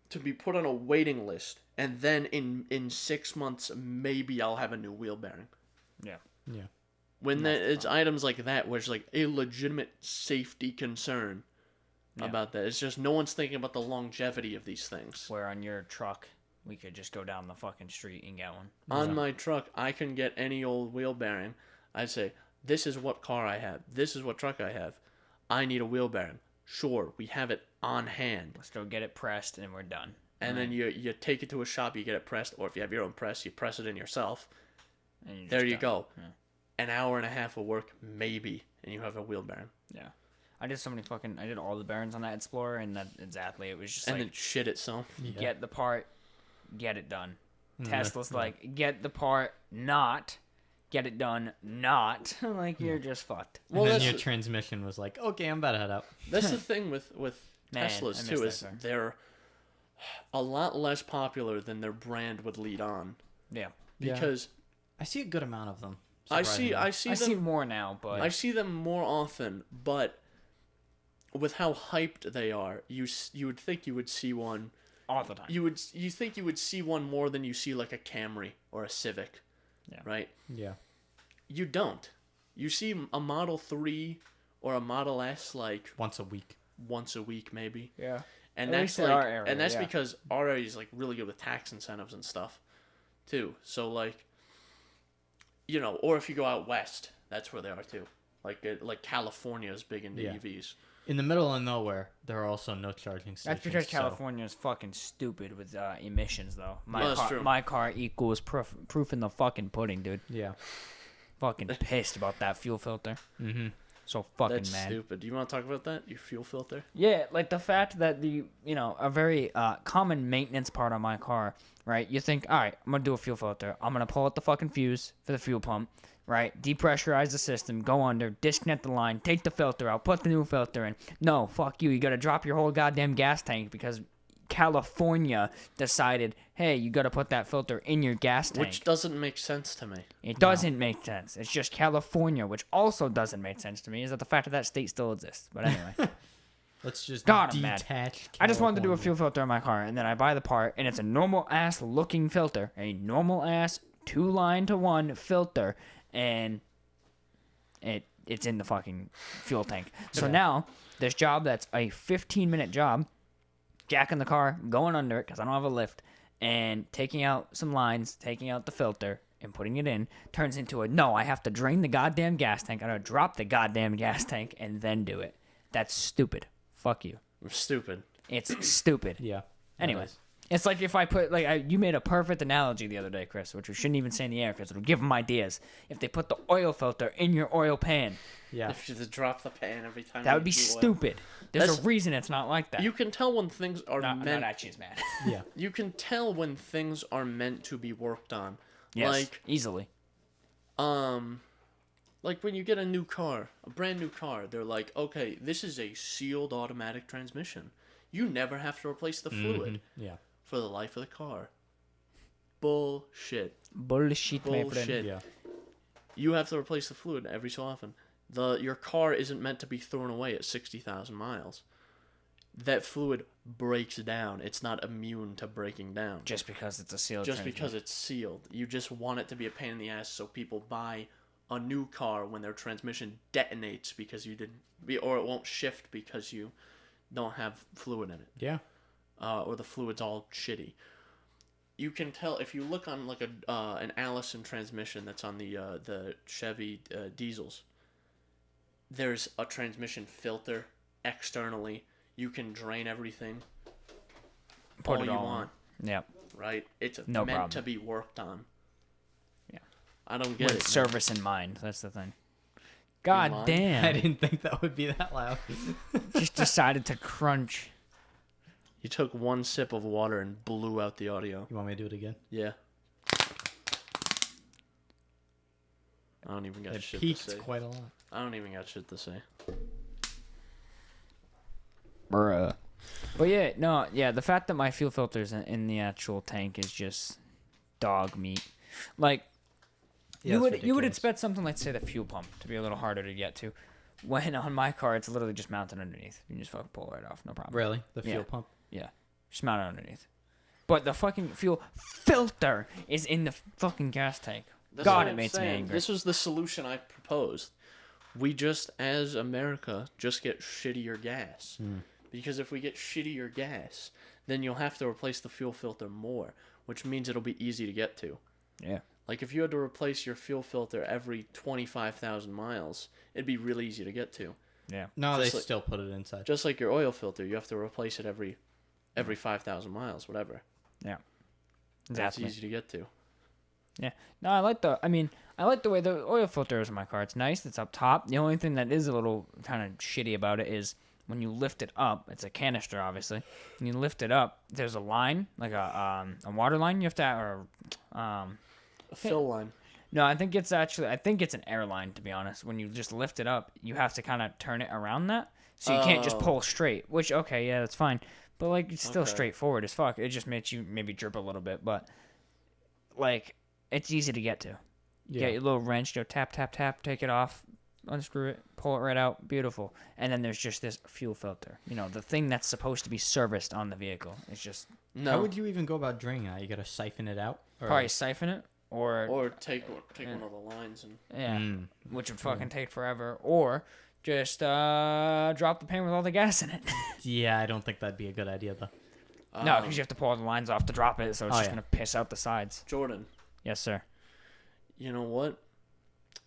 S1: to be put on a waiting list, and then in 6 months maybe I'll have a new wheel bearing.
S2: Yeah.
S1: When it's items like that where it's like a legitimate safety concern about that. It's just no one's thinking about the longevity of these things.
S2: Where on your truck we could just go down the fucking street and get one.
S1: On my truck I can get any old wheel bearing. I'd say, this is what car I have. This is what truck I have. I need a wheel bearing. Sure, we have it on hand.
S2: Let's go get it pressed and we're done.
S1: And then you take it to a shop, you get it pressed, or if you have your own press, you press it in yourself. And there you go. Yeah. An hour and a half of work, maybe, and you have a wheel bearing.
S2: Yeah. I did all the bearings on that Explorer, and that exactly, it was just
S1: and then shit itself.
S2: Get the part, get it done. Tesla's like, get the part, not... Get it done, not. Like, you're just fucked.
S3: Well, and then your transmission was like, okay, I'm about to head out.
S1: That's the thing with Teslas, too, is they're a lot less popular than their brand would lead on.
S2: Yeah.
S1: Because...
S3: I see a good amount of them.
S1: I see
S2: more now, but...
S1: I see them more often, but with how hyped they are, you would think you would see one...
S2: all the time.
S1: You think you would see one more than you see, like, a Camry or a Civic.
S2: Yeah.
S1: Right?
S3: Yeah.
S1: You don't. You see a Model 3 or a Model S like
S3: once a week.
S1: Once a week maybe.
S2: Yeah.
S1: And that's like our area, and that's because our area is like really good with tax incentives and stuff too. So like, you know, or if you go out west, that's where they are too. Like California is big into EVs.
S3: In the middle of nowhere, there are also no charging stations.
S2: That's because California is fucking stupid with emissions, though. My car equals proof in the fucking pudding, dude.
S3: Yeah.
S2: Fucking pissed about that fuel filter. Mm-hmm. So fucking
S1: That's
S2: mad.
S1: stupid. Do you want to talk about that? Your fuel filter?
S2: Yeah, like the fact that a very common maintenance part on my car, right? You think, all right, I'm going to do a fuel filter. I'm going to pull out the fucking fuse for the fuel pump. Right, depressurize the system, go under, disconnect the line, take the filter out, put the new filter in. No, fuck you. You gotta drop your whole goddamn gas tank because California decided, hey, you gotta put that filter in your gas tank.
S1: Which doesn't make sense to me.
S2: It doesn't make sense. It's just California, which also doesn't make sense to me, is that the fact that state still exists. But anyway.
S3: Let's just
S2: detach California. I just wanted to do a fuel filter in my car, and then I buy the part, and it's a normal-ass looking filter. A normal-ass 2-line-to-1 filter. And it's in the fucking fuel tank. So now, this job that's a 15-minute job, jacking the car, going under it, because I don't have a lift, and taking out some lines, taking out the filter, and putting it in, turns into I have to drain the goddamn gas tank, I gotta drop the goddamn gas tank, and then do it. That's stupid. Fuck you.
S1: Stupid.
S2: It's stupid.
S3: Yeah.
S2: Anyway. It's like if I put, you made a perfect analogy the other day, Chris, which we shouldn't even say in the air because it'll give them ideas. If they put the oil filter in your oil pan.
S3: Yeah.
S1: If you just drop the pan every time.
S2: That would be stupid. There's a reason it's not like that.
S1: You can tell when things are meant.
S2: I'm not actually as mad.
S3: Yeah.
S1: You can tell when things are meant to be worked on.
S2: Yes, easily.
S1: Like when you get a new car, a brand new car, they're like, okay, this is a sealed automatic transmission. You never have to replace the fluid.
S3: Yeah.
S1: For the life of the car. Bullshit.
S2: Bullshit, my friend.
S3: Yeah.
S1: You have to replace the fluid every so often. Your car isn't meant to be thrown away at 60,000 miles. That fluid breaks down. It's not immune to breaking down.
S2: Just because it's a sealed
S1: Just because it's sealed. You just want it to be a pain in the ass so people buy a new car when their transmission detonates because you didn't... Or it won't shift because you don't have fluid in it.
S3: Yeah.
S1: Or the fluid's all shitty. You can tell if you look on like an Allison transmission that's on the Chevy diesels. There's a transmission filter externally. You can drain everything.
S2: Put
S1: all
S2: it
S1: you
S2: all
S1: want.
S2: Yep.
S1: Right? It's
S2: No
S1: meant
S2: problem.
S1: to be worked on.
S2: Yeah.
S1: I don't get it.
S2: With service in mind. That's the thing. God
S1: mind?
S2: damn.
S3: I didn't think that would be that loud.
S2: Just decided to crunch.
S1: You took one sip of water and blew out the audio.
S3: You want me to do it again?
S1: Yeah. I don't even got
S3: It
S1: shit to
S3: peaked
S1: say.
S3: quite a lot.
S1: I don't even got shit to say.
S2: Bruh. But yeah, the fact that my fuel filters in the actual tank is just dog meat. Like,
S3: Yeah,
S2: you would
S3: ridiculous.
S2: expect something like, say, the fuel pump to be a little harder to get to. When on my car, it's literally just mounted underneath. You can just fucking pull it right off, no problem.
S3: Really? The fuel
S2: Yeah.
S3: pump?
S2: Yeah, just mount it underneath. But the fucking fuel filter is in the fucking gas tank.
S1: That's
S2: God,
S1: what
S2: it
S1: I'm
S2: makes me
S1: saying.
S2: angry.
S1: This was the solution I proposed. We just, as America, just get shittier gas. Because if we get shittier gas, then you'll have to replace the fuel filter more, which means it'll be easy to get to.
S2: Yeah.
S1: Like, if you had to replace your fuel filter every 25,000 miles, it'd be really easy to get to.
S2: Yeah.
S3: No,
S1: Just
S3: they
S1: like-
S3: still put it inside.
S1: Just like your oil filter, you have to replace it every 5,000 miles, whatever.
S2: Yeah.
S1: That's
S2: Exactly.
S1: easy to get to.
S2: Yeah. No, I like the way the oil filter is in my car. It's nice. It's up top. The only thing that is a little kind of shitty about it is when you lift it up, it's a canister, obviously. When you lift it up, there's a line, like a water line you have to, or
S1: A fill line.
S2: no, I think it's an air line, to be honest. When you just lift it up, you have to kind of turn it around that. So you can't just
S1: Oh.
S2: pull straight, which, okay, yeah, that's fine. But, like, it's still
S1: Okay.
S2: straightforward as fuck. It just makes you maybe drip a little bit, but, like, it's easy to get to. You get your little wrench, tap, tap, tap, take it off, unscrew it, pull it right out, beautiful. And then there's just this fuel filter. You know, the thing that's supposed to be serviced on the vehicle. It's just
S1: No.
S3: How would you even go about draining that? You gotta siphon it out? Or...
S2: probably siphon it,
S1: Or take one of the lines and...
S2: yeah, which would fucking take forever. Or just drop the pan with all the gas in it.
S3: Yeah, I don't think that'd be a good idea, though.
S2: No, because you have to pull all the lines off to drop it, so it's just
S3: yeah.
S2: going to piss out the sides.
S1: Jordan,
S2: Yes, sir.
S1: you know what?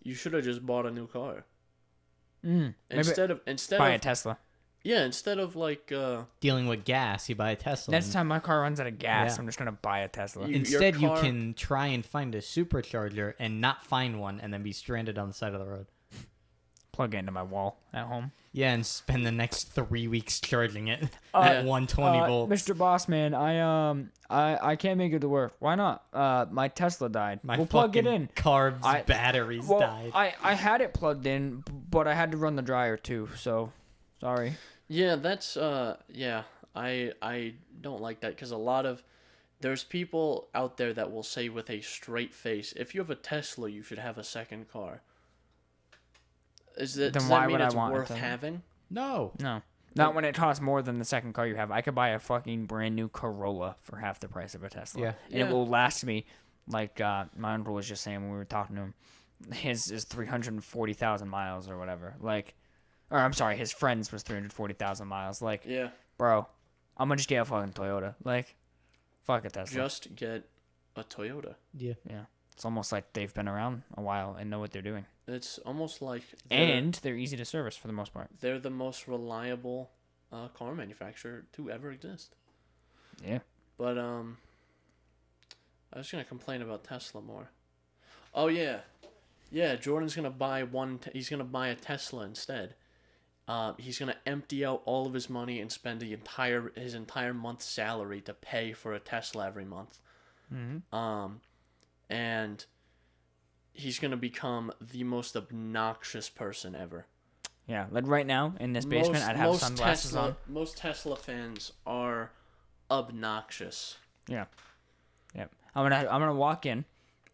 S1: You should have just bought a new car.
S2: Maybe
S1: Instead
S2: buy a
S1: of
S2: Tesla.
S1: yeah, instead of like
S3: Dealing with gas, you buy a Tesla.
S2: Next time my car runs out of gas,
S3: Yeah.
S2: I'm just going to buy a Tesla.
S1: You-
S3: Instead,
S1: your car-
S3: you can try and find a supercharger and not find one and then be stranded on the side of the road.
S2: Plug it into my wall at home.
S3: Yeah, and spend the next 3 weeks charging it at 120 volts.
S2: Mr. Bossman, I can't make it to work. Why not? My Tesla died.
S3: My
S2: we'll plug it
S3: fucking
S2: in.
S3: Carb's
S2: I-
S3: batteries
S2: Well,
S3: died.
S2: I had it plugged in, but I had to run the dryer too. So, sorry.
S1: yeah, that's yeah. I don't like that because there's people out there that will say with a straight face, if you have a Tesla, you should have a second car. Does
S2: Then
S1: that
S2: why
S1: mean
S2: would I
S1: it's
S2: want
S1: worth
S2: it to?
S1: having?
S3: No.
S2: No. Not when it costs more than the second car you have. I could buy a fucking brand new Corolla for half the price of a Tesla.
S3: Yeah.
S2: And it will last me, like my uncle was just saying when we were talking to him, his is 340,000 miles or whatever. Like, or I'm sorry, his friend's was 340,000 miles. Like,
S1: Yeah.
S2: bro, I'm gonna just get a fucking Toyota. Like, fuck a Tesla.
S1: Just get a Toyota.
S3: Yeah.
S2: Yeah. It's almost like they've been around a while and know what they're doing.
S1: It's almost like
S2: And they're easy to service for the most part.
S1: they're the most reliable car manufacturer to ever exist.
S2: Yeah.
S1: But I was gonna complain about Tesla more. Oh yeah, Jordan's gonna buy he's gonna buy a Tesla instead. He's gonna empty out all of his money and spend his entire month's salary to pay for a Tesla every month.
S2: Mm-hmm.
S1: And he's gonna become the most obnoxious person ever.
S2: Yeah. Like right now in this basement, I'd have sunglasses on.
S1: Most Tesla fans are obnoxious.
S2: Yeah. Yep. I'm gonna walk in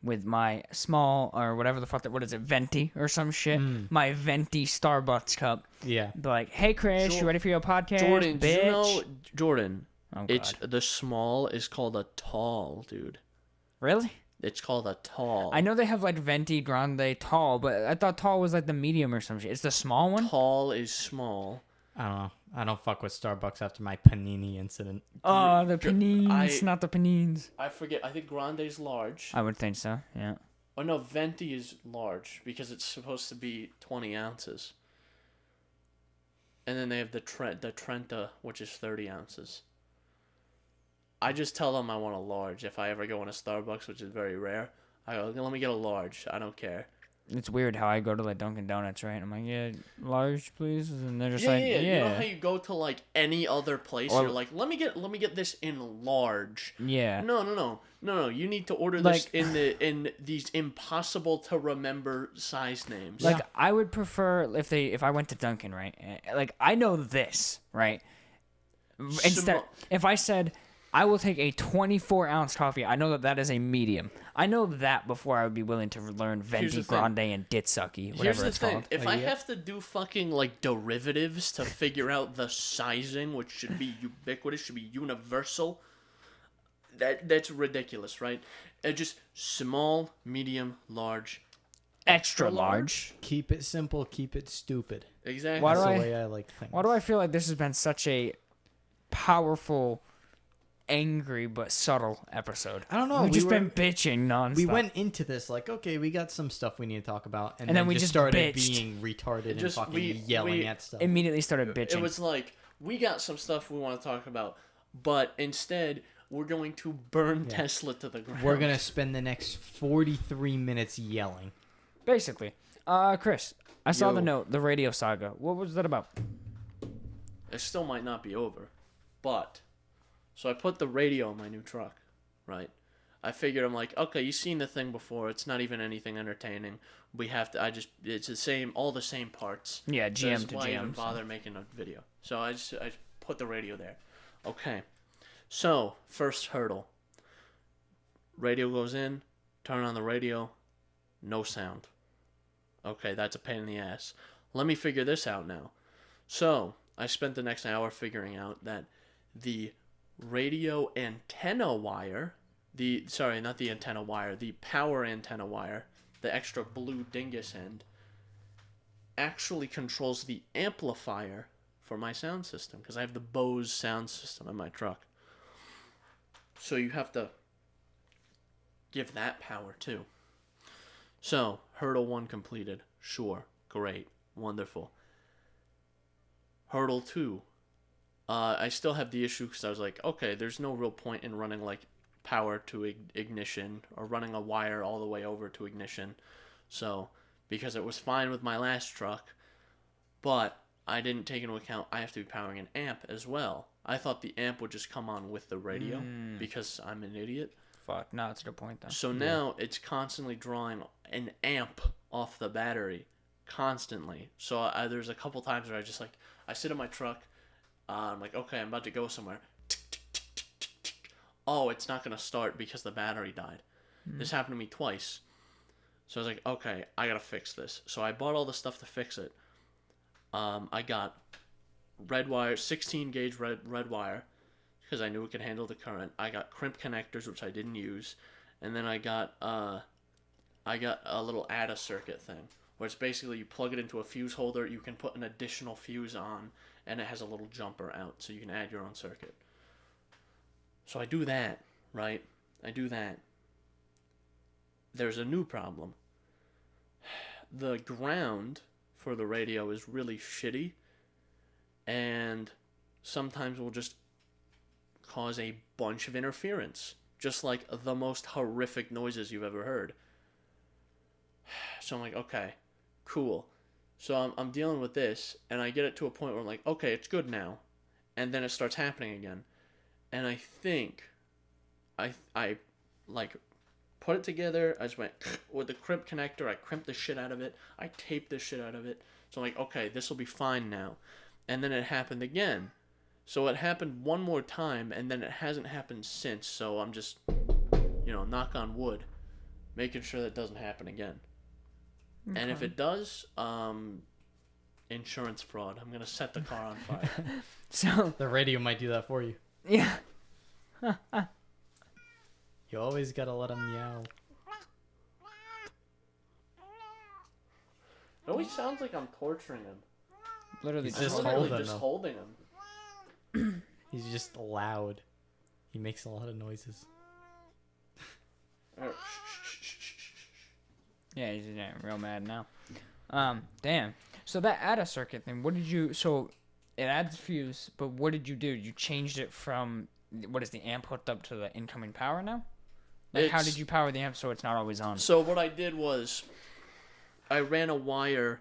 S2: with my small or whatever the fuck what is it, venti or some shit. My venti Starbucks cup.
S3: Yeah.
S2: Be like, hey Chris, you ready for your podcast?
S1: Jordan,
S2: bitch?
S1: do you know Jordan?
S2: Oh,
S1: It's
S2: God.
S1: the small is called a tall, dude.
S2: Really?
S1: It's called a tall.
S2: I know they have like venti, grande, tall, but I thought tall was like the medium or some shit. It's the small one.
S1: Tall is small.
S3: I don't know. I don't fuck with Starbucks after my panini incident.
S2: Oh, the panines, not the panines.
S1: I forget. I think Grande's large.
S2: I would think so, yeah.
S1: Oh, no, Venti is large because it's supposed to be 20 ounces. And then they have the Trenta, which is 30 ounces. I just tell them I want a large. If I ever go in a Starbucks, which is very rare, I go, let me get a large. I don't care.
S2: It's weird how I go to like Dunkin' Donuts, right? I'm like, yeah, large, please, and they're just
S1: yeah. You know how you go to like any other place, you're like, let me get this in large.
S2: Yeah.
S1: No. You need to order this in these impossible to remember size names.
S2: Like I would prefer if I went to Dunkin', right? Like I know this, right? Instead, if I said I will take a 24-ounce coffee, I know that is a medium. I know that before I would be willing to learn Venti, Grande, and Ditsuki, whatever it's called.
S1: If I have to do fucking like derivatives to figure out the sizing, which should be ubiquitous, should be universal, that's ridiculous, right? Just small, medium, large,
S2: extra large.
S3: Keep it simple, keep it stupid.
S1: Exactly.
S3: That's the way I like things.
S2: Why do I feel like this has been such a powerful, angry but subtle episode?
S3: I don't know.
S2: We've just been bitching nonstop.
S3: We went into this like, okay, we got some stuff we need to talk about, and
S2: then we just
S3: started
S2: bitched.
S3: being retarded and fucking yelling at stuff.
S2: Immediately started bitching.
S1: It was like, we got some stuff we want to talk about, but instead we're going to burn Tesla to the ground.
S3: We're gonna spend the next 43 minutes yelling.
S2: Basically. Chris, I saw the note, the radio saga. What was that about?
S1: It still might not be over, but so I put the radio in my new truck, right? I figured, I'm like, okay, you've seen the thing before. It's not even anything entertaining. It's the same, all the same parts.
S2: Yeah, GM
S1: so
S2: to
S1: why
S2: GM.
S1: even bother making a video? So I put the radio there. Okay. So, first hurdle. Radio goes in, turn on the radio, no sound. Okay, that's a pain in the ass. Let me figure this out now. So, I spent the next hour figuring out that the radio antenna wire, the power antenna wire, the extra blue dingus end, actually controls the amplifier for my sound system, because I have the Bose sound system in my truck. So you have to give that power too. So, hurdle 1 completed. Sure. Great. Wonderful. Hurdle 2. I still have the issue because I was like, okay, there's no real point in running like power to ignition or running a wire all the way over to ignition. So, because it was fine with my last truck, but I didn't take into account I have to be powering an amp as well. I thought the amp would just come on with the radio because I'm an idiot.
S2: Fuck, no, it's a good point though.
S1: So now it's constantly drawing an amp off the battery, constantly. So there's a couple times where I sit in my truck, I'm like, okay, I'm about to go somewhere. Oh, it's not going to start because the battery died. This happened to me twice. So I was like, okay, I got to fix this. So I bought all the stuff to fix it. I got red wire, 16 gauge red wire, because I knew it could handle the current. I got crimp connectors, which I didn't use. And then I got a little ADA circuit thing, where it's basically you plug it into a fuse holder, you can put an additional fuse on, and it has a little jumper out, so you can add your own circuit. So I do that, right? I do that. There's a new problem. The ground for the radio is really shitty, and sometimes will just cause a bunch of interference, just like the most horrific noises you've ever heard. So I'm like, okay, cool. So I'm dealing with this, and I get it to a point where I'm like, okay, it's good now. And then it starts happening again. And I think I like put it together. I just went with the crimp connector. I crimped the shit out of it. I taped the shit out of it. So I'm like, okay, this will be fine now. And then it happened again. So it happened one more time, and then it hasn't happened since. So I'm just, knock on wood, making sure that doesn't happen again. Okay. And if it does, insurance fraud. I'm gonna set the car on fire.
S2: So
S3: the radio might do that for you.
S2: Yeah.
S3: You always gotta let him meow.
S1: It always sounds like I'm torturing him.
S2: Literally
S3: He's just
S1: holding him.
S3: He's just loud. He makes a lot of noises.
S2: Yeah, he's real mad now. Damn. So that ADA circuit thing, what did you... So it adds fuse, but what did you do? You changed it from... What is the amp hooked up to the incoming power now? Like, how did you power the amp so it's not always on?
S1: So what I did was... I ran a wire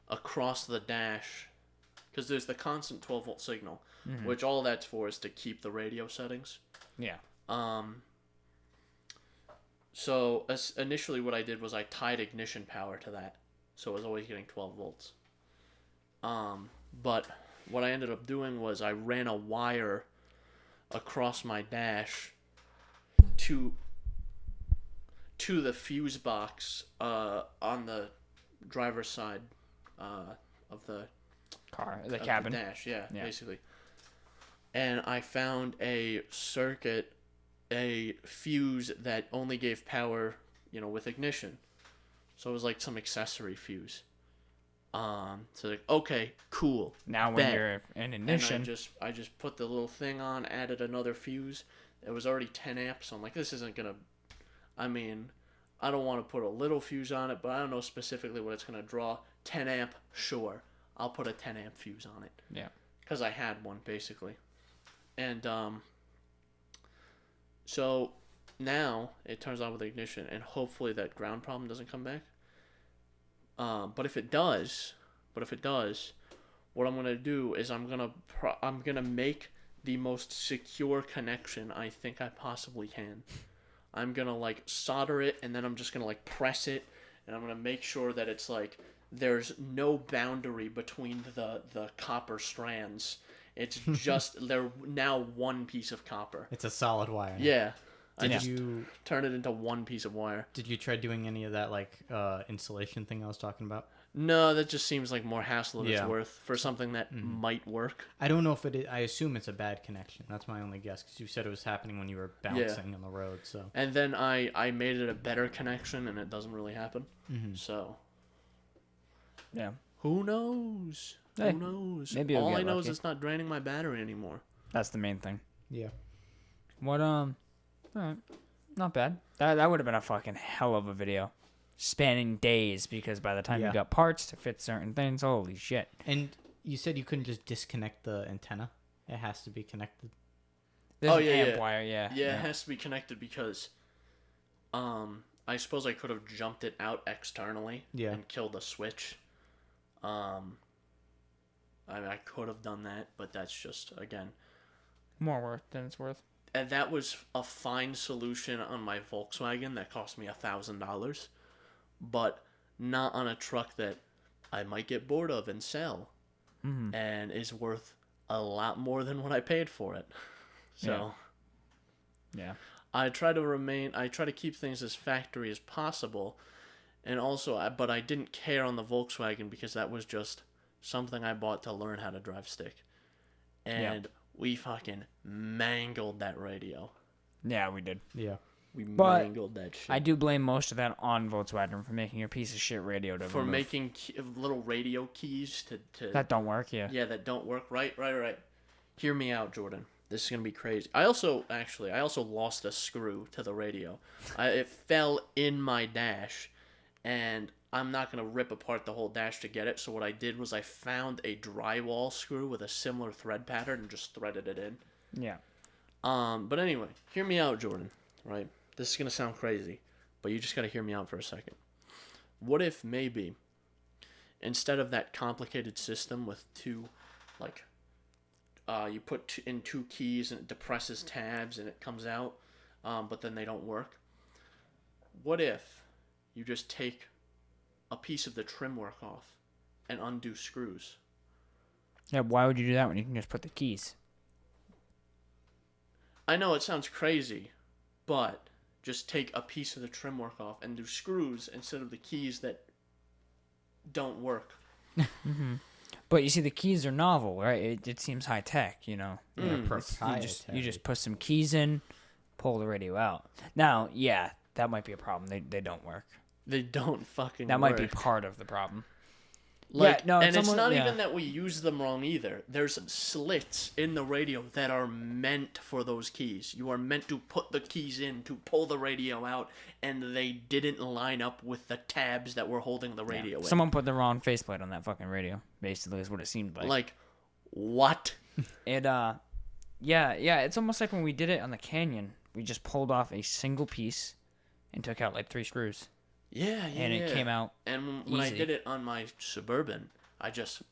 S1: across the dash, because there's the constant 12-volt signal, which all that's for is to keep the radio settings.
S2: Yeah.
S1: So initially what I did was I tied ignition power to that, so it was always getting 12 volts. But what I ended up doing was I ran a wire across my dash to the fuse box on the driver's side of the
S2: car, the cabin.
S1: The dash, yeah, basically. And I found a circuit, a fuse that only gave power, with ignition. So it was like some accessory fuse. So like, okay, cool.
S2: Now when you're in ignition,
S1: and I just put the little thing on, added another fuse. It was already 10 amps. So I'm like, this isn't gonna. I mean, I don't want to put a little fuse on it, but I don't know specifically what it's gonna draw. 10 amp, sure. I'll put a 10 amp fuse on it.
S2: Yeah.
S1: Because I had one basically, and so now it turns on with ignition, and hopefully that ground problem doesn't come back. But if it does, what I'm gonna do is I'm gonna make the most secure connection I think I possibly can. I'm gonna like solder it, and then I'm just gonna like press it, and I'm gonna make sure that it's like there's no boundary between the copper strands. It's just they're now one piece of copper.
S3: It's a solid wire.
S1: Yeah. I just turn it into one piece of wire.
S3: Did you try doing any of that like insulation thing I was talking about?
S1: No, that just seems like more hassle than it's worth for something that might work.
S3: I don't know if it is. I assume it's a bad connection. That's my only guess, because you said it was happening when you were bouncing on the road. So. And
S1: then I made it a better connection, and it doesn't really happen. So.
S2: Yeah.
S1: Who knows?
S2: Hey,
S1: who knows?
S2: Maybe
S1: all I know is it's not draining my battery anymore.
S2: That's the main thing.
S3: Yeah.
S2: What Alright. Not bad. That would have been a fucking hell of a video. Spanning days, because by the time you got parts to fit certain things, holy shit.
S3: And you said you couldn't just disconnect the antenna. It has to be connected.
S2: There's an amp wire, yeah.
S1: Yeah, it has to be connected because I suppose I could have jumped it out externally and killed the switch. I could have done that, but that's just, again,
S2: more work than it's worth.
S1: And that was a fine solution on my Volkswagen that cost me $1,000, but not on a truck that I might get bored of and sell, and is worth a lot more than what I paid for it. So,
S2: yeah.
S1: I try to keep things as factory as possible, and also, but I didn't care on the Volkswagen because that was just something I bought to learn how to drive stick, and we fucking mangled that radio.
S2: Yeah, we did.
S3: Yeah.
S1: We mangled that shit.
S2: I do blame most of that on Volkswagen for making a piece of shit radio to
S1: For making little radio keys to...
S2: That don't work, yeah.
S1: Yeah, that don't work. Right. Hear me out, Jordan. This is going to be crazy. I also lost a screw to the radio. It fell in my dash, and I'm not going to rip apart the whole dash to get it. So what I did was I found a drywall screw with a similar thread pattern and just threaded it in.
S2: Yeah.
S1: But anyway, hear me out, Jordan. Right? This is going to sound crazy, but you just got to hear me out for a second. What if maybe instead of that complicated system with two, like, you put in two keys and it depresses tabs and it comes out, but then they don't work? What if you just take a piece of the trim work off and undo screws?
S2: Yeah, why would you do that when you can just put the keys?
S1: I know it sounds crazy, but just take a piece of the trim work off and do screws instead of the keys that don't work.
S2: But you see, the keys are novel, right? It seems high tech, you know. You just put some keys in, pull the radio out. Now, yeah, that might be a problem. They don't work.
S1: They don't fucking
S2: That
S1: work.
S2: might be part of the problem.
S1: Like, no, and it's not even that we use them wrong either. There's slits in the radio that are meant for those keys. You are meant to put the keys in to pull the radio out, and they didn't line up with the tabs that were holding the radio in.
S2: Someone put the wrong faceplate on that fucking radio, basically, is what it seemed like.
S1: Like, what?
S2: It's almost like when we did it on the Canyon. We just pulled off a single piece and took out like 3 screws.
S1: Yeah.
S2: And it came out
S1: And when I did it on my Suburban, it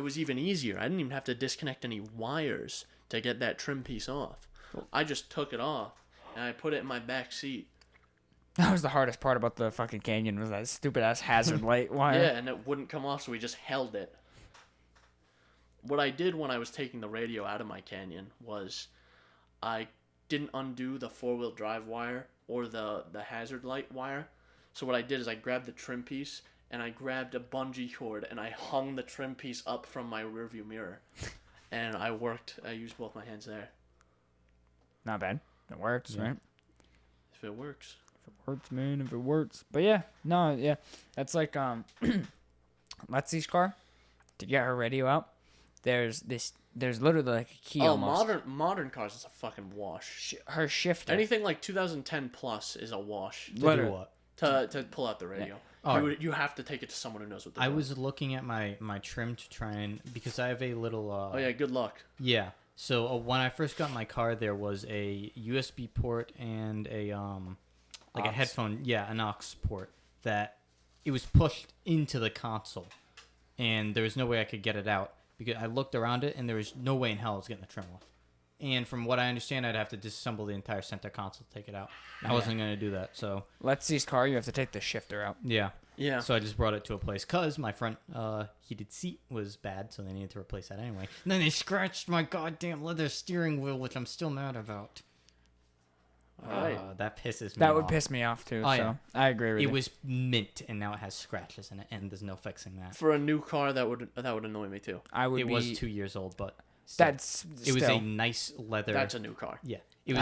S1: was even easier. I didn't even have to disconnect any wires to get that trim piece off. I just took it off, and I put it in my back seat.
S2: That was the hardest part about the fucking Canyon, was that stupid-ass hazard light wire.
S1: Yeah, and it wouldn't come off, so we just held it. What I did when I was taking the radio out of my Canyon was I didn't undo the 4-wheel drive wire or the hazard light wire. So what I did is I grabbed the trim piece and I grabbed a bungee cord and I hung the trim piece up from my rearview mirror. And I used both my hands there.
S2: Not bad. It works, right?
S1: If it works.
S2: If it works, man, if it works. But yeah. That's like Letsy's car. To get her radio out, there's literally like a key almost.
S1: Modern cars is a fucking wash.
S2: Her shifter.
S1: Anything like 2010 plus is a wash.
S3: To do what?
S1: To pull out the radio.
S3: Yeah. Oh.
S1: You have to take it to someone who knows what they're doing.
S3: I was looking at my trim to try and... Because I have a little...
S1: good luck.
S3: Yeah. So when I first got my car, there was a USB port and a headphone... Yeah, an aux port. That it was pushed into the console. And there was no way I could get it out. Because I looked around it, and there was no way in hell I was getting the trim off. And from what I understand, I'd have to disassemble the entire center console to take it out. I wasn't going to do that, so...
S2: Letsy's car, you have to take the shifter out.
S3: Yeah.
S1: Yeah.
S3: So I just brought it to a place, because my front heated seat was bad, so they needed to replace that anyway. And then they scratched my goddamn leather steering wheel, which I'm still mad about.
S1: Right.
S3: That pisses me off.
S2: That would piss me off, too, so I agree with you.
S3: It was mint, and now it has scratches in it, and there's no fixing that.
S1: For a new car, that would annoy me, too.
S3: It was 2 years old, but...
S2: It
S3: was a nice leather...
S1: That's a new car.
S3: Yeah. It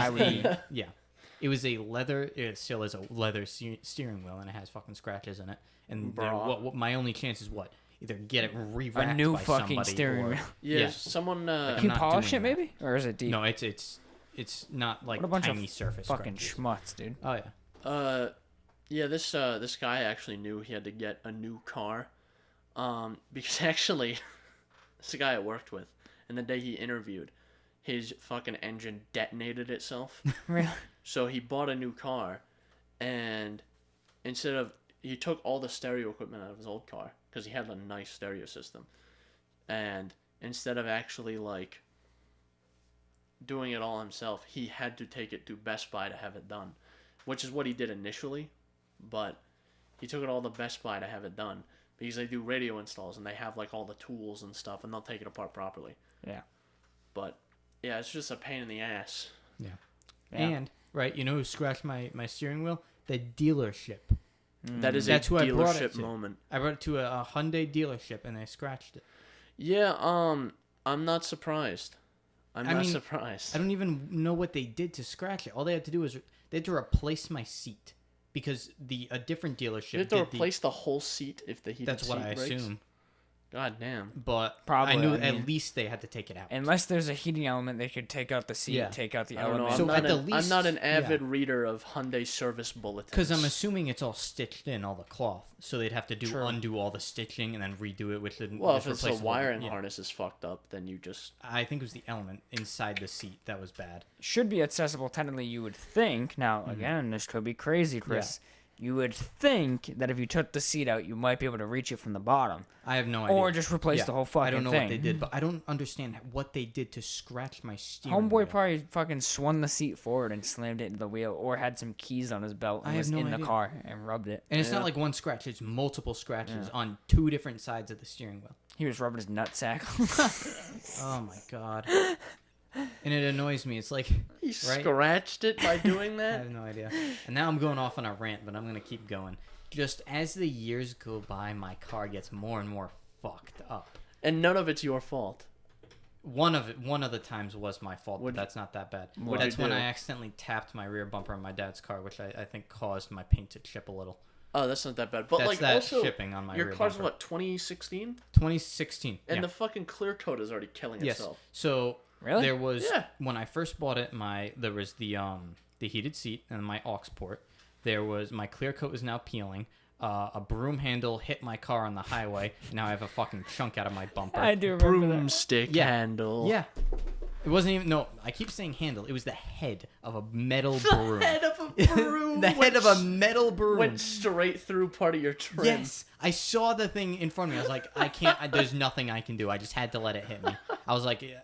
S3: was it still is a leather steering wheel, and it has fucking scratches in it. And what my only chance is what? Either get it re-wrapped
S2: a new
S3: by
S2: fucking
S3: somebody
S2: steering wheel.
S1: Yeah, someone...
S2: Can you polish it, maybe? Or is it deep?
S3: No, it's not like
S2: what a bunch
S3: tiny
S2: of
S3: surface
S2: fucking
S3: scratches.
S2: schmutz, dude.
S3: Oh, yeah.
S1: Yeah, this guy actually knew he had to get a new car. Because actually, this guy I worked with, and the day he interviewed, his fucking engine detonated itself.
S2: Really?
S1: So he bought a new car, and he took all the stereo equipment out of his old car, because he had a nice stereo system. And instead of actually, like, doing it all himself, he had to take it to Best Buy to have it done, which is what he did initially, but he took it all to Best Buy to have it done, because they do radio installs, and they have, like, all the tools and stuff, and they'll take it apart properly.
S2: Yeah.
S1: But, yeah, it's just a pain in the ass.
S3: Yeah. And, right, you know who scratched my steering wheel? The dealership.
S1: That's a
S3: who I brought it
S1: dealership
S3: to.
S1: moment.
S3: I brought it to a Hyundai dealership, and they scratched it.
S1: Yeah, I'm not surprised. I'm not surprised.
S3: I don't even know what they did to scratch it. All they had to do was they had to replace my seat, because a different dealership.
S1: You have to replace the whole seat if the heated
S3: That's
S1: seat
S3: what I
S1: breaks?
S3: assume.
S1: God damn.
S3: But
S2: Probably,
S3: I knew at least they had to take it out.
S2: Unless there's a heating element, they could take out the seat, take out the
S1: I don't know.
S2: element.
S1: I'm not an avid reader of Hyundai service bulletins.
S3: Because I'm assuming it's all stitched in, all the cloth. So they'd have to undo all the stitching and then redo it, which didn't.
S1: Well, if it's the wiring harness is fucked up, then you just...
S3: I think it was the element inside the seat that was bad.
S2: Should be accessible technically, you would think. Now, again, this could be crazy, Chris. Yeah. You would think that if you took the seat out, you might be able to reach it from the bottom.
S3: I have no idea.
S2: Or just replace the whole fucking thing.
S3: I don't know what they did, but I don't understand what they did to scratch my steering
S2: wheel. Probably fucking swung the seat forward and slammed it into the wheel, or had some keys on his belt and was in the car and rubbed it.
S3: And it's not like one scratch, it's multiple scratches on 2 different sides of the steering wheel.
S2: He was rubbing his nutsack.
S3: Oh my god. And it annoys me. It's like...
S1: He scratched it by doing that?
S3: I have no idea. And now I'm going off on a rant, but I'm going to keep going. Just as the years go by, my car gets more and more fucked up.
S1: And none of it's your fault.
S3: One of the times was my fault, but that's not that bad. That's when I accidentally tapped my rear bumper on my dad's car, which I think caused my paint to chip a little.
S1: Oh, that's not that bad. But
S3: that's
S1: like
S3: that
S1: also,
S3: shipping on my
S1: your
S3: rear
S1: car's
S3: bumper.
S1: what, 2016?
S3: 2016.
S1: And
S3: yeah.
S1: the fucking clear coat is already killing
S3: Yes.
S1: itself.
S3: So
S2: Really?
S3: there was
S1: Yeah.
S3: when I first bought it. There was the heated seat and my aux port. There was my clear coat is now peeling. A broom handle hit my car on the highway. And now I have a fucking chunk out of my bumper.
S2: I do remember that.
S1: Broomstick
S3: Yeah.
S1: handle.
S3: Yeah. It wasn't even. No, I keep saying handle. It was the head of a metal broom.
S1: The head of a broom.
S3: The head of a metal broom.
S1: Went straight through part of your trim.
S3: Yes, I saw the thing in front of me. I was like, I can't. There's nothing I can do. I just had to let it hit me. I was like,
S2: It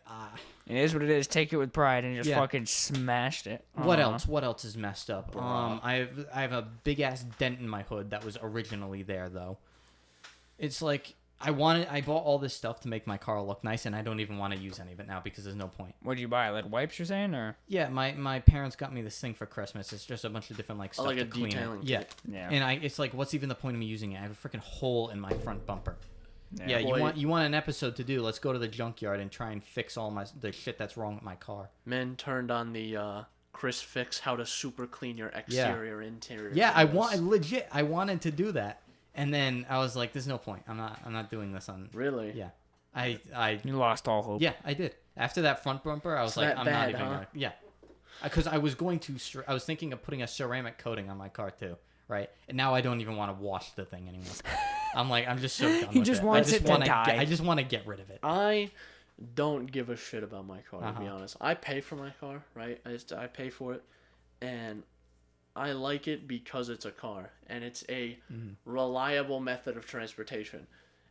S2: is what it is. Take it with pride, and just
S3: Yeah.
S2: fucking smashed it.
S3: what else? What else is messed up? I have a big ass dent in my hood that was originally there though. It's like I bought all this stuff to make my car look nice, and I don't even want to use any of it now because there's no point.
S2: What did you buy? Lead wipes, you're saying, or?
S3: Yeah, my parents got me this thing for Christmas. It's just a bunch of different like stuff
S1: like
S3: to
S1: a
S3: clean
S1: detailing
S3: it. Yeah.
S1: kit.
S2: Yeah.
S3: And it's like, what's even the point of me using it? I have a freaking hole in my front bumper. Yeah,
S1: Boy.
S3: you want an episode to do? Let's go to the junkyard and try and fix all the shit that's wrong with my car.
S1: Men turned on the Chris Fix how to super clean your exterior interior.
S3: Yeah,
S1: videos.
S3: I wanted to do that, and then I was like, "There's no point. I'm not doing this on."
S1: Really?
S3: Yeah, I
S2: You lost all hope.
S3: yeah, I did. After that front bumper, I was
S1: It's
S3: like,
S1: that
S3: I'm
S1: bad,
S3: not even
S1: huh?
S3: gonna. Yeah, because I was going to. I was thinking of putting a ceramic coating on my car too, right? And now I don't even want to wash the thing anymore. I'm like, I'm just so done
S2: He
S3: with
S2: just
S3: it.
S2: wants
S3: I just
S2: it to
S3: wanna
S2: die.
S3: I just want to get rid of it.
S1: I don't give a shit about my car, to be
S3: Uh-huh.
S1: honest. I pay for my car, right? I pay for it, and I like it because it's a car, and it's a reliable method of transportation,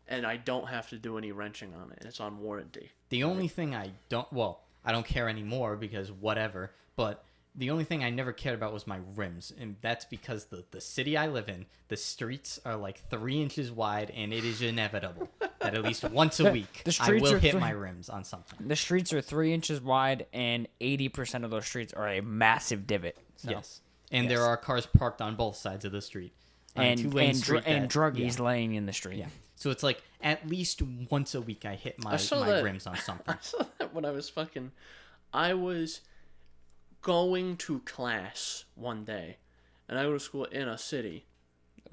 S1: and I don't have to do any wrenching on it. It's on warranty.
S3: The only thing I don't care anymore because whatever, but the only thing I never cared about was my rims, and that's because the city I live in, the streets are like 3 inches wide, and it is inevitable that at least once a week
S2: The
S3: I
S2: streets
S3: will
S2: are
S3: hit
S2: three-
S3: my rims on something.
S2: The streets are 3 inches wide, and 80% of those streets are a massive divot. So.
S3: Yes, and there
S2: Yes.
S3: are cars parked on both sides of the street. On a
S2: And
S3: two-lane
S2: and,
S3: street
S2: and
S3: that-
S2: druggies
S3: yeah.
S2: laying in the street.
S3: Yeah. So it's like at least once a week I hit my
S1: saw that.
S3: rims on something.
S1: I saw that when I was going to class one day, and I go to school in a city.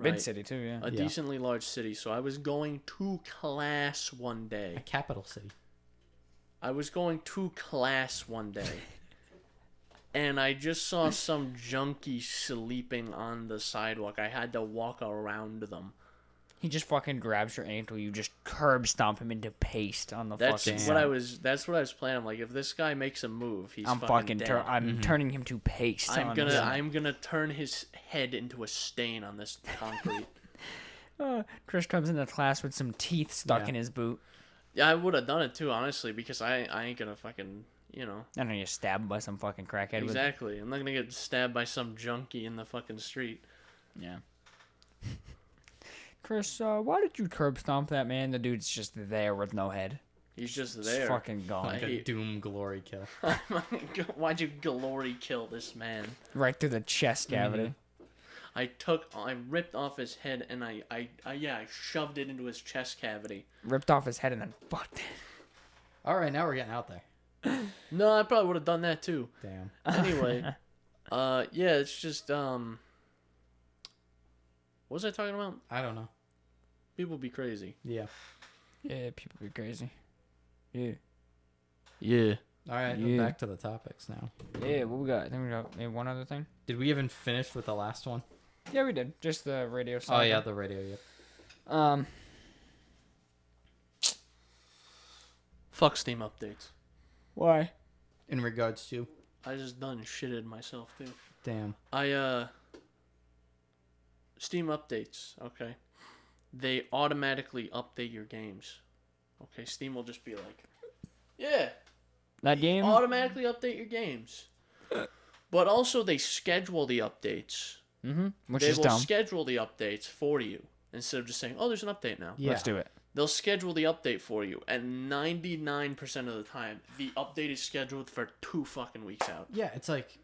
S2: Big
S1: right?
S2: city too, yeah.
S1: A decently large city. So I was going to class one
S3: A
S1: day.
S3: capital city.
S1: And I just saw some junkie sleeping on the sidewalk. I had to walk around them.
S2: He just fucking grabs your ankle. You just curb stomp him into paste on the
S1: That's
S2: fucking.
S1: what I was planning. I'm like, if this guy makes a move, he's
S2: I'm
S1: fucking dead.
S2: I'm turning him to paste.
S1: I'm gonna turn his head into a stain on this concrete.
S2: Chris comes into class with some teeth stuck
S3: Yeah.
S2: in his boot.
S1: Yeah, I would have done it too, honestly, because I ain't gonna fucking,
S2: I don't know, you're stabbed by some fucking crackhead.
S1: exactly. I'm not gonna get stabbed by some junkie in the fucking street.
S2: Yeah. Chris, why did you curb stomp that man? The dude's just there with no head.
S1: He's just
S2: Just
S1: there.
S2: fucking gone.
S3: Like a
S1: hate-
S3: doom glory kill.
S1: Why'd you glory kill this man?
S2: Right through the chest cavity.
S1: I ripped off his head and I shoved it into his chest cavity.
S2: Ripped off his head and then fucked it.
S3: All right, now we're getting out there.
S1: No, I probably would have done that too.
S3: Damn.
S1: Anyway, yeah, it's just what was I talking about?
S3: I don't know.
S1: People be crazy.
S3: Yeah.
S2: Yeah, people be crazy. Yeah.
S1: Yeah.
S3: All right,
S2: Yeah.
S3: back to the topics now.
S2: Yeah, what we got? I think we got maybe one other thing.
S3: Did we even finish with the last one?
S2: Yeah, we did. Just the radio side.
S3: Oh yeah, the radio. Yep.
S1: Fuck Steam updates.
S2: Why?
S3: In regards to,
S1: I just done shitted myself too.
S3: damn.
S1: Steam updates, okay. They automatically update your games. Okay, Steam will just be like, yeah,
S2: That game?
S1: automatically update your games. But also they schedule the updates.
S2: Mm-hmm. Which
S1: They
S2: is
S1: will
S2: dumb.
S1: schedule the updates for you instead of just saying, oh, there's an update now.
S3: Yeah.
S2: Let's do it.
S1: They'll schedule the update for you, and 99% of the time, the update is scheduled for 2 fucking weeks out.
S3: Yeah, it's like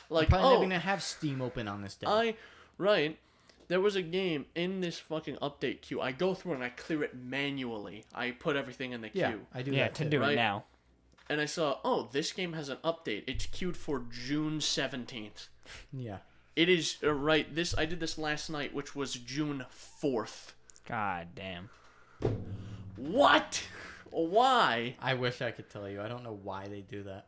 S1: Like,
S3: I'm probably never
S1: oh,
S3: gonna have Steam open on this day.
S1: right. There was a game in this fucking update queue. I go through and I clear it manually. I put everything in the queue.
S3: Yeah, I do
S2: Yeah,
S3: that
S2: to
S3: too.
S2: do
S1: right?
S2: it now.
S1: And I saw, oh, this game has an update. It's queued for June 17th.
S3: Yeah.
S1: It is right. I did this last night, which was June 4th.
S2: God damn.
S1: What? Why?
S3: I wish I could tell you. I don't know why they do that.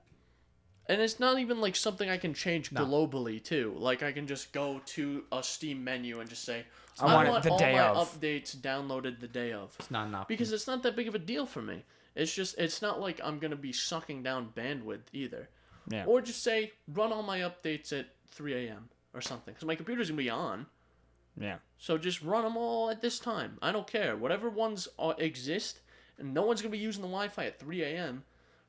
S1: And it's not even like something I can change globally too. Like I can just go to a Steam menu and just say, I want all my updates downloaded the day of.
S3: It's not an option.
S1: Because it's not that big of a deal for me. It's not like I'm going to be sucking down bandwidth either.
S2: Yeah.
S1: Or just say, run all my updates at 3 a.m. or something. Because my computer's going to be on.
S2: Yeah.
S1: So just run them all at this time. I don't care. Whatever ones exist, and no one's going to be using the Wi-Fi at 3 a.m.,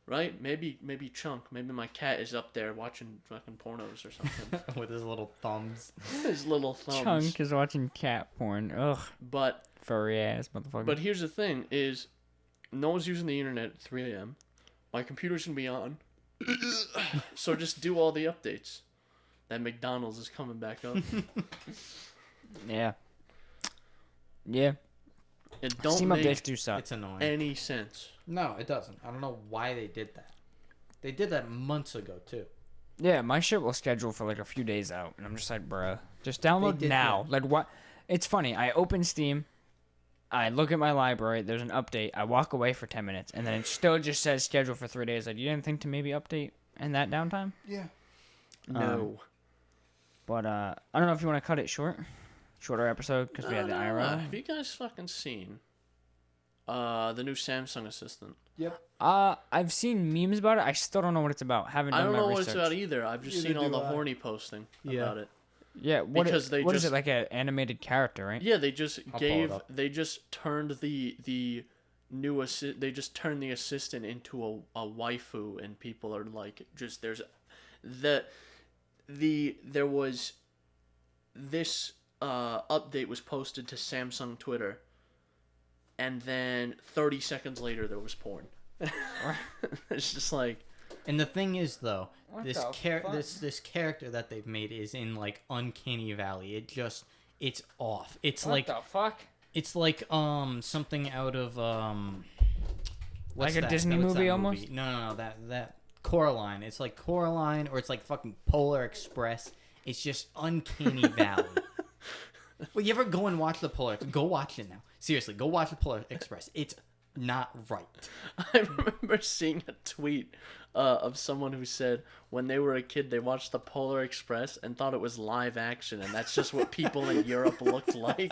S1: right? Maybe Chunk. Maybe my cat is up there watching fucking pornos or something.
S3: With his little thumbs.
S1: His little thumbs.
S2: Chunk is watching cat porn. Ugh.
S1: But
S2: furry ass motherfucker.
S1: But here's the thing is, no one's using the internet at 3 a.m. My computer's going to be on. So just do all the updates. That McDonald's is coming back up.
S2: Yeah. Yeah.
S1: It don't
S2: Steam
S1: make
S2: updates do suck.
S3: It's annoying.
S1: any sense.
S3: No, it doesn't. I don't know why they did that. They did that months ago, too.
S2: Yeah, my shit will schedule for like a few days out. And I'm just like, bruh, just download now.
S3: Yeah.
S2: Like, what? It's funny. I open Steam. I look at my library. There's an update. I walk away for 10 minutes. And then it still just says schedule for 3 days. Like, you didn't think to maybe update in that downtime?
S3: Yeah.
S1: No.
S2: But I don't know if you want to cut it short. Shorter episode because we had the IRL.
S1: Have you guys fucking seen the new Samsung Assistant?
S3: Yep.
S2: I've seen memes about it. I still don't know what it's about. Haven't done
S1: I don't know
S2: my
S1: what
S2: research.
S1: it's about either. I've just seen all the horny posting about it.
S2: Yeah, what
S1: Because
S2: is it, like an animated character, right?
S1: Yeah, they just turned the new they just turned the assistant into a waifu, and people are like, just there was this update was posted to Samsung Twitter, and then 30 seconds later there was porn. It's just like.
S3: And the thing is, though,
S2: What
S3: this
S2: the
S3: character that they've made is in like uncanny valley. It's off. It's
S2: What
S3: like
S2: the fuck?
S3: It's like something out of what's
S2: like a
S3: that?
S2: Disney
S3: What's
S2: movie
S3: that
S2: almost?
S3: No, that Coraline. It's like Coraline, or it's like fucking Polar Express. It's just uncanny valley. Well, you ever go and watch the Polar? Go watch it now. Seriously, go watch the Polar Express. It's not right.
S1: I remember seeing a tweet of someone who said when they were a kid they watched the Polar Express and thought it was live action, and that's just what people in Europe looked like.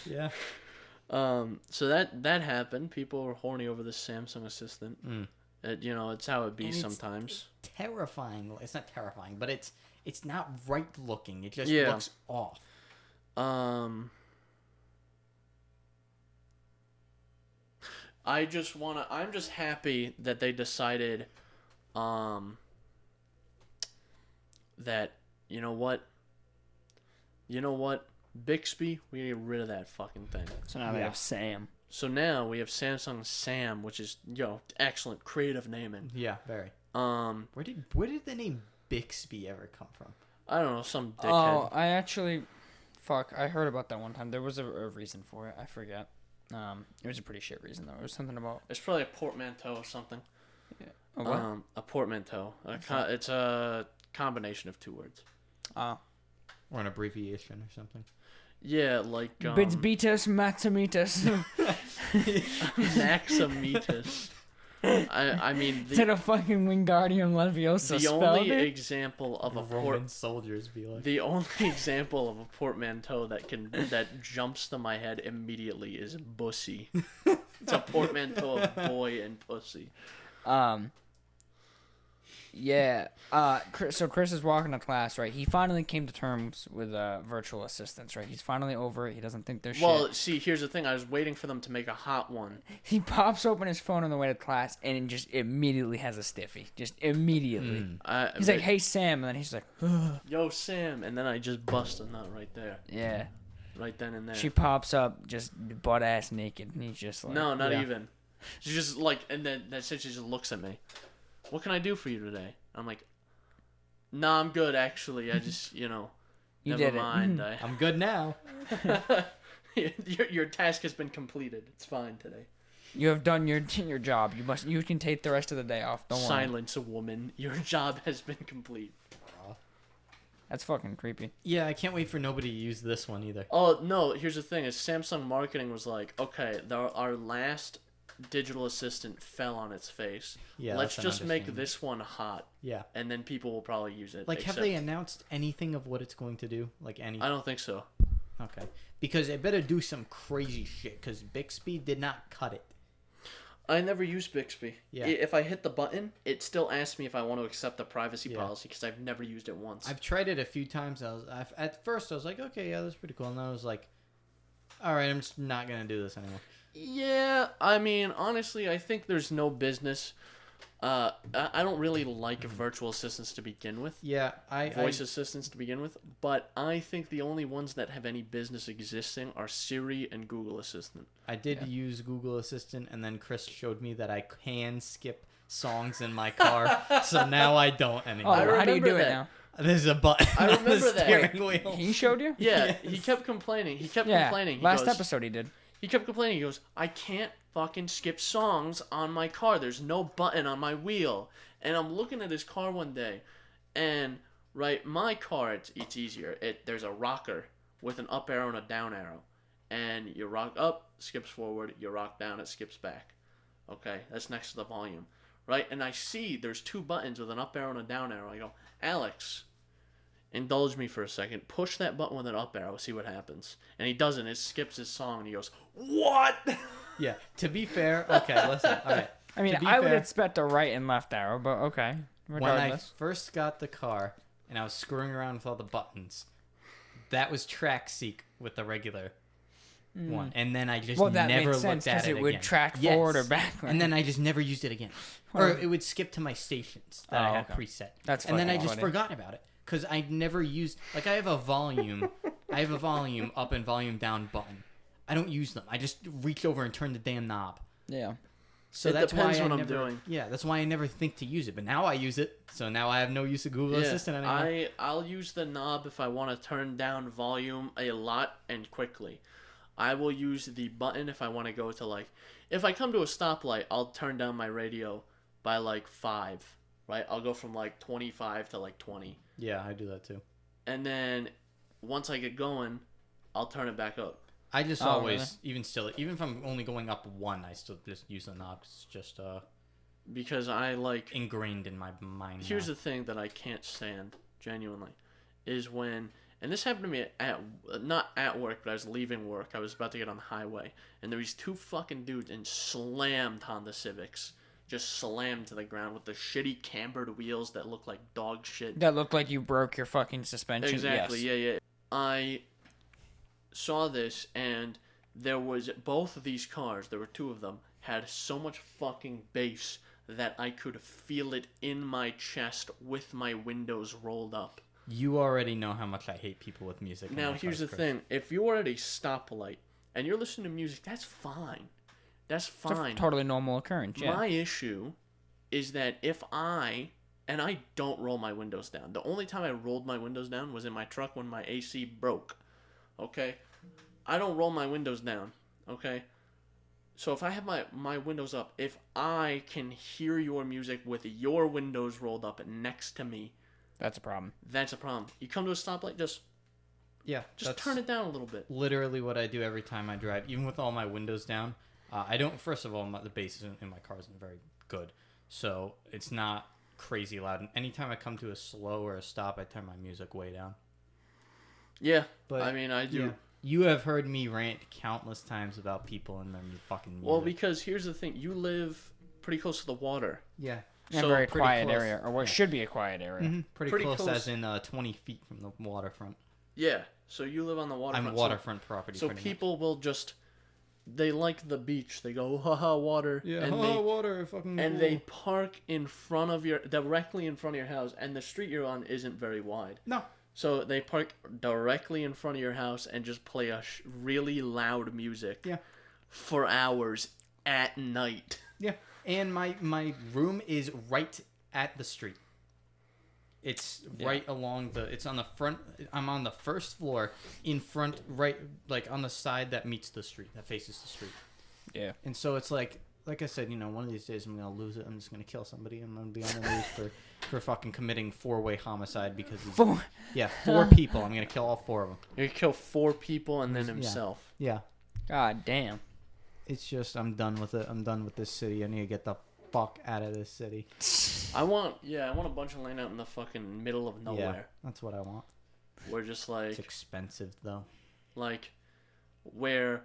S3: Yeah.
S1: So that happened. People were horny over the Samsung Assistant. It's how it be sometimes.
S3: It's terrifying. It's not terrifying, but it's not right looking. It just looks off. I'm just happy that they decided that you know what Bixby, we get rid of that fucking thing.
S2: So now we have Sam.
S1: So now we have Samsung Sam, which is excellent creative naming.
S3: Yeah, very. Where did the name Bixby ever come from?
S1: I don't know, some dickhead.
S2: Oh, I actually, I heard about that one time. There was a reason for it. I forget. It was a pretty shit reason though. It was something about.
S1: It's probably a portmanteau or something.
S2: Yeah. A what?
S1: A portmanteau. It's a combination of two words.
S2: Oh.
S3: Or an abbreviation or something.
S1: Yeah, like
S2: Bidsbeatus Maximetus.
S1: Maximetus. I mean,
S2: instead of fucking Wingardium Leviosa.
S1: The only example of a
S3: Roman soldiers be like.
S1: The only example of a portmanteau that jumps to my head immediately is bussy. It's a portmanteau of boy and pussy.
S2: Yeah. So Chris is walking to class, right? He finally came to terms with virtual assistants, right? He's finally over it. He doesn't think they're shit.
S1: Well, see, here's the thing. I was waiting for them to make a hot one.
S2: He pops open his phone on the way to class and just immediately has a stiffy. Just immediately. He's like, "Hey, Sam," and then he's like,
S1: "Yo, Sam," and then I just bust a nut right there.
S2: Yeah.
S1: Right then and there.
S2: She pops up just butt ass naked, and he's just like,
S1: "No, not even." She just like, and then that's it. She just looks at me. What can I do for you today? I'm like, nah, I'm good, actually. I just, never mind.
S3: I'm good now.
S1: Your task has been completed. It's fine today.
S2: You have done your job. You can take the rest of the day off. Don't worry.
S1: Silence, woman. Your job has been complete.
S2: That's fucking creepy.
S3: Yeah, I can't wait for nobody to use this one either.
S1: Oh, no, here's the thing. Is Samsung marketing was like, okay, our last digital assistant fell on its face.
S3: Yeah,
S1: let's just make this one hot.
S3: Yeah.
S1: And then people will probably use it.
S3: Like, have they announced anything of what it's going to do? Like, any?
S1: I don't think so.
S3: Okay. Because it better do some crazy shit, because Bixby did not cut it.
S1: I never used Bixby.
S3: Yeah.
S1: If I hit the button, it still asks me if I want to accept the privacy policy because I've never used it once.
S3: I've tried it a few times. At first I was like, okay, yeah, that's pretty cool. And then I was like, all right, I'm just not going to do this anymore.
S1: Yeah, I mean, honestly, I think there's no business. I don't really like virtual assistants to begin with.
S3: Yeah,
S1: voice assistants to begin with, but I think the only ones that have any business existing are Siri and Google Assistant.
S3: I did use Google Assistant, and then Chris showed me that I can skip songs in my car, so now I don't anymore.
S2: Oh, how do you do it now?
S3: There's a button
S1: I remember
S3: on the
S1: that.
S3: steering wheel.
S2: He showed you?
S1: Yeah,
S3: Yes.
S1: he kept complaining. He
S2: Last episode he did.
S1: He kept complaining. He goes, I can't fucking skip songs on my car. There's no button on my wheel. And I'm looking at his car one day, and my car, it's easier. There's a rocker with an up arrow and a down arrow, and you rock up, skips forward. You rock down, it skips back. Okay, that's next to the volume, right? And I see there's two buttons with an up arrow and a down arrow. I go, Alex, indulge me for a second. Push that button with an up arrow. See what happens. And he doesn't. It skips his song, and he goes, what?
S3: Yeah. To be fair, okay, listen. All right.
S2: I mean, I would expect a right and left arrow, but okay. Regardless.
S3: When I first got the car and I was screwing around with all the buttons, that was track seek with the regular one. And then I just never looked at it again.
S2: It would track forward or backward.
S3: And then I just never used it again. Or it would skip to my stations that I had preset.
S2: That's
S3: and then I just
S2: funny.
S3: forgot about it. Because I never used... Like, I have a volume up and volume down button. I don't use them. I just reach over and turn the damn knob.
S2: Yeah.
S3: So
S1: it
S3: that's
S1: depends
S3: why
S1: what I'm doing.
S3: Yeah, that's why I never think to use it. But now I use it. So now I have no use of Google Assistant anymore.
S1: I'll use the knob if I want to turn down volume a lot and quickly. I will use the button if I want to go to if I come to a stoplight, I'll turn down my radio by 5, right? I'll go from 25 to 20.
S3: Yeah, I do that too.
S1: And then once I get going, I'll turn it back up.
S3: I just always, even if I'm only going up 1, I still just use the knob. It's just
S1: because I
S3: ingrained in my mind.
S1: Here's the thing that I can't stand, genuinely, is when, and this happened to me not at work, but I was leaving work. I was about to get on the highway, and there was 2 fucking dudes and slammed Honda Civics. Just slammed to the ground with the shitty cambered wheels that look like dog shit.
S2: That looked like you broke your fucking suspension.
S1: Exactly,
S2: yes.
S1: Yeah. I saw this, and there was both of these cars, there were 2 of them, had so much fucking bass that I could feel it in my chest with my windows rolled up.
S3: You already know how much I hate people with music.
S1: Now, here's the thing. If you're at a stoplight and you're listening to music, that's fine. That's fine.
S2: It's a totally normal occurrence, yeah.
S1: My issue is that if I don't roll my windows down. The only time I rolled my windows down was in my truck when my AC broke. Okay? I don't roll my windows down. Okay? So if I have my windows up, if I can hear your music with your windows rolled up next to me,
S2: that's a problem.
S1: That's a problem. You come to a stoplight, just turn it down a little bit.
S3: Literally what I do every time I drive, even with all my windows down. I don't. First of all, the bass in my car isn't very good, so it's not crazy loud. And anytime I come to a slow or a stop, I turn my music way down.
S1: Yeah,
S3: but
S1: I mean, I do.
S3: Yeah. You have heard me rant countless times about people and their fucking music.
S1: Well, because here's the thing: you live pretty close to the water.
S3: Yeah.
S2: So a very quiet area, or what should be a quiet area.
S3: Mm-hmm. Pretty close, as in 20 feet from the waterfront.
S1: Yeah. So you live on the waterfront.
S3: I'm waterfront property.
S1: So people will just. They like the beach. They go, haha, water.
S3: Yeah,
S1: and
S3: water, fucking.
S1: And they park directly in front of your house, and the street you're on isn't very wide.
S3: No.
S1: So they park directly in front of your house and just play really loud music.
S3: Yeah.
S1: For hours at night.
S3: Yeah, and my room is right at the street. It's right along it's on the front. I'm on the first floor in front, right, on the side that meets the street, that faces the street.
S2: Yeah.
S3: And so it's like like I said, one of these days I'm gonna lose it. I'm just gonna kill somebody. I'm gonna be on the news for fucking committing 4-way homicide because he's 4 people. I'm gonna kill all 4 of them.
S1: You're gonna kill 4 people and then himself.
S3: Yeah.
S2: God damn.
S3: It's just I'm done with it. I'm done with this city. I need to get the fuck out of this city.
S1: I want a bunch of land out in the fucking middle of nowhere.
S3: Yeah, that's what I want.
S1: We're just like...
S3: It's expensive, though.
S1: Like, where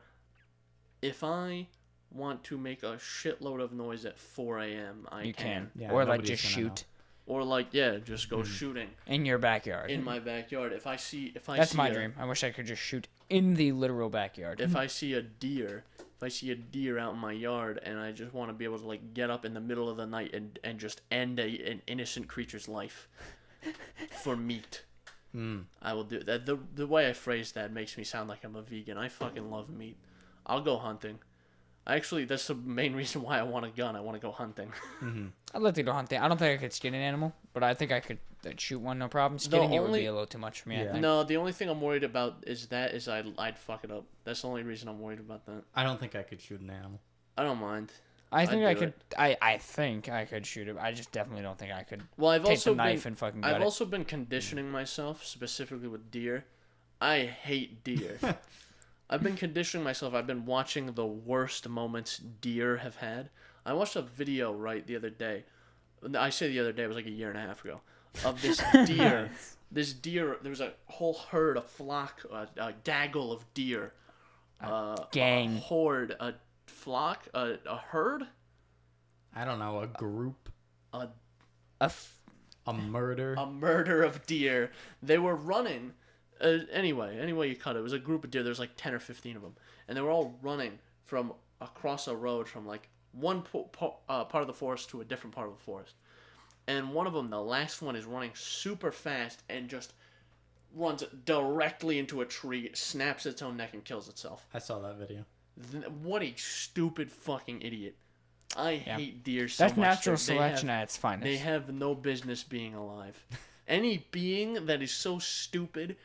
S1: if I want to make a shitload of noise at 4 a.m., I can.
S2: Yeah, or like just shoot.
S3: Know.
S1: Or like, just go shooting.
S2: In your backyard.
S1: In my backyard.
S2: That's my dream. I wish I could just shoot in the literal backyard.
S1: If I see a deer out in my yard and I just want to be able to like get up in the middle of the night and just end an innocent creature's life for meat, I will do that. The way I phrase that makes me sound like I'm a vegan. I fucking love meat. I'll go hunting. Actually, that's the main reason why I want a gun. I want to go hunting.
S2: I'd like to go hunting. I don't think I could skin an animal, but I think I could shoot one, no problem. Skinning it would be a little too much for me, I think.
S1: No, the only thing I'm worried about is I'd fuck it up. That's the only reason I'm worried about that.
S3: I don't think I could shoot an animal.
S1: I don't mind.
S2: I think I could. I think I could shoot it. I just definitely don't think I could.
S1: Well, I've
S2: take
S1: also
S2: the knife and fucking gut
S1: I've
S2: it.
S1: also been conditioning myself specifically with deer. I hate deer. I've been conditioning myself. I've been watching the worst moments deer have had. I watched a video the other day. I say the other day, it was like a year and a half ago, of this deer. This deer, there was a whole herd, a flock, a gaggle of deer.
S2: Gang.
S1: A horde, a flock, a herd?
S3: I don't know, a group.
S1: A
S3: murder.
S1: A murder of deer. They were running. Anyway you cut it. It was a group of deer. There was like 10 or 15 of them. And they were all running from across a road from like one part of the forest to a different part of the forest. And one of them, the last one, is running super fast and just runs directly into a tree, snaps its own neck, and kills itself.
S3: I saw that video.
S1: What a stupid fucking idiot. I hate deer so much.
S2: That's natural selection at its finest.
S1: They have no business being alive. Any being that is so stupid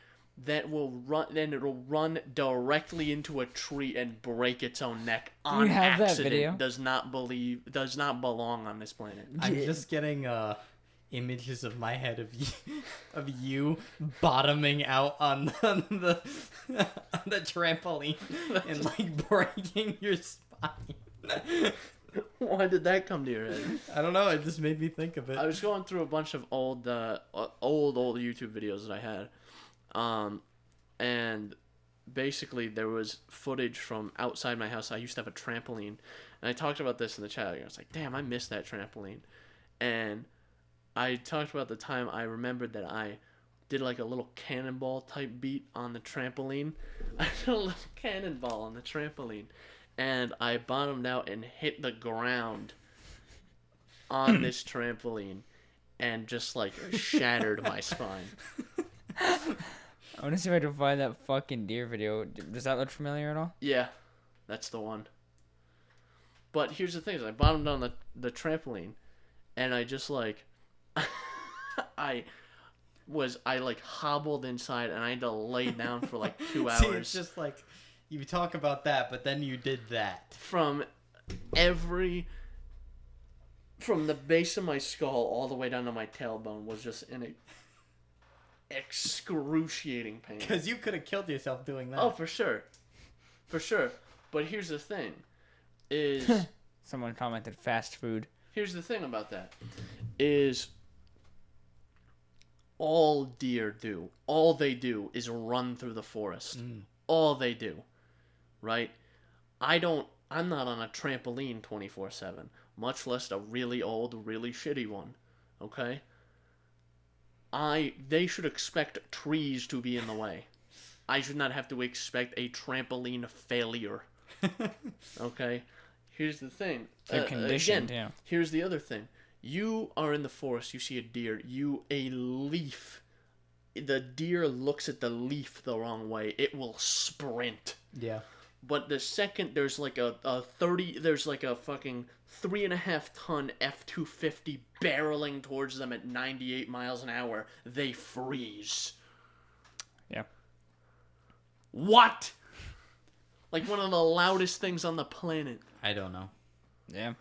S1: that it'll run directly into a tree and break its own neck on accident
S2: that video?
S1: does not belong on this planet.
S3: I'm just getting images of my head of you bottoming out on the trampoline and like breaking your spine.
S1: Why did that come to your head?
S3: I don't know. It just made me think of it.
S1: I was going through a bunch of old YouTube videos that I had, and basically there was footage from outside my house. I used to have a trampoline, and I talked about this in the chat. I was like, "Damn, I miss that trampoline," and I talked about the time I remembered that I did like a little cannonball type beat on the trampoline. I did a little cannonball on the trampoline. And I bottomed out and hit the ground on this trampoline and just, like, shattered my spine.
S2: I want to see if I can find that fucking deer video. Does that look familiar at all?
S1: Yeah, that's the one. But here's the thing. Is I bottomed on the trampoline, and I just, like, I hobbled inside, and I had to lay down for, like, 2 hours.
S3: See, it's just, like... You talk about that, but then you did that.
S1: From the base of my skull all the way down to my tailbone was just in a excruciating pain.
S3: Because you could have killed yourself doing that.
S1: Oh, for sure. For sure. But here's the thing. Is
S2: someone commented fast food.
S1: Here's the thing about that. Is all deer do. All they do is run through the forest. All they do. Right? I'm not on a trampoline 24/7, much less a really old, really shitty one. Okay? They should expect trees to be in the way. I should not have to expect a trampoline failure. Okay? Here's the thing.
S2: They're conditioned, yeah.
S1: Here's the other thing. You are in the forest, you see a deer, a leaf. The deer looks at the leaf the wrong way. It will sprint.
S3: Yeah.
S1: But the second there's like a fucking 3.5 ton F-250 barreling towards them at 98 miles an hour, they freeze.
S2: Yeah.
S1: What? Like one of the loudest things on the planet.
S3: I don't know.
S2: Yeah.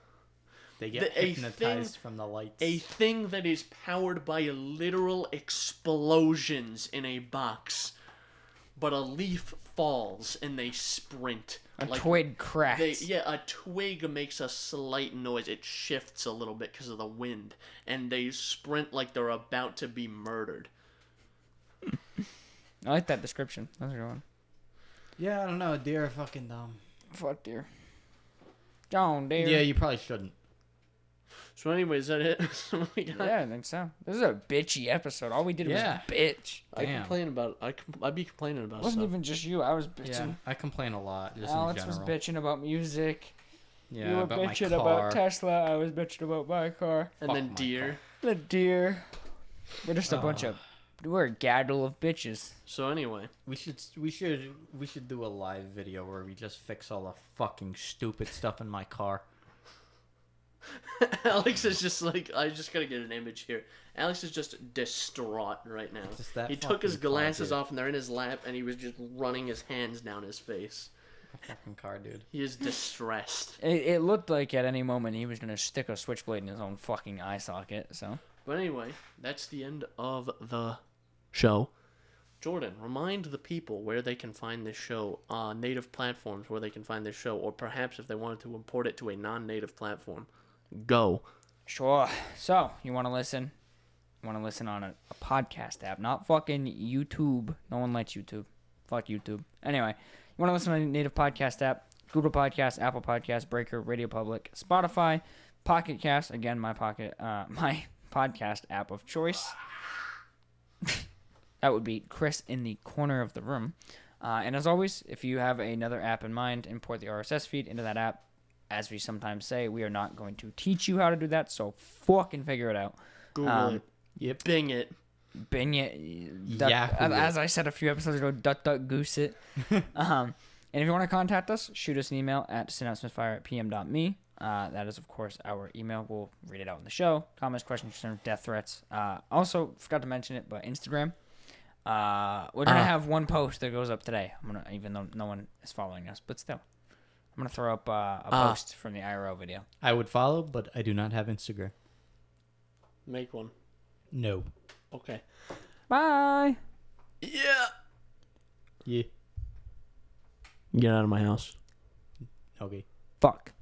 S3: They get hypnotized from the lights.
S1: A thing that is powered by literal explosions in a box. But a leaf falls and they sprint.
S2: A twig cracks.
S1: A twig makes a slight noise. It shifts a little bit because of the wind. And they sprint like they're about to be murdered.
S2: I like that description. That's a good one.
S3: Yeah, I don't know. Deer are fucking dumb.
S2: Fuck deer. John deer.
S3: Yeah, you probably shouldn't.
S1: So anyway, is that it?
S2: Yeah, I think so. This is a bitchy episode. All we did was bitch.
S1: I'd be complaining about
S2: It wasn't
S1: stuff.
S2: even just you. I was bitching.
S3: Yeah, I complain a lot. Just
S2: Alex
S3: in
S2: was
S3: general.
S2: bitching about music.
S3: Yeah,
S2: You were
S3: about
S2: bitching
S3: my car.
S2: about Tesla. I was bitching about my car.
S1: And then deer.
S2: The deer. We're just a bunch of... We're a gaggle of bitches.
S1: So anyway.
S3: We should do a live video where we just fix all the fucking stupid stuff in my car.
S1: Alex is just like, I just gotta get an image here. Alex is just distraught right now. He took his glasses off and they're in his lap and he was just running his hands down his face.
S3: A fucking car, dude.
S1: He is distressed.
S2: It looked like at any moment he was gonna stick a switchblade in his own fucking eye socket, so.
S1: But anyway, that's the end of the show. Jordan, remind the people where they can find this show, native platforms where they can find this show, or perhaps if they wanted to import it to a non-native platform. Go.
S2: Sure. So, you want to listen? You want to listen on a podcast app, not fucking YouTube. No one likes YouTube. Fuck YouTube. Anyway, you want to listen on a native podcast app, Google Podcasts, Apple Podcasts, Breaker, Radio Public, Spotify, Pocket Cast, again, my podcast app of choice. That would be Chris in the corner of the room. And as always, if you have another app in mind, import the RSS feed into that app. As we sometimes say, we are not going to teach you how to do that, so fucking figure it out.
S1: Google it.
S3: Yep.
S1: Bing it.
S2: Bing it. As I said a few episodes ago, goose it. And if you want to contact us, shoot us an email at synapsemisfire@pm.me. That is, of course, our email. We'll read it out in the show. Comments, questions, concerns, death threats. Also, forgot to mention it, but Instagram. We're going to have one post that goes up today. Even though no one is following us, but still. I'm going to throw up a post from the IRL video.
S3: I would follow, but I do not have Instagram.
S1: Make one.
S3: No.
S1: Okay.
S2: Bye.
S1: Yeah.
S3: Yeah.
S1: Get out of my house.
S3: Okay.
S2: Fuck.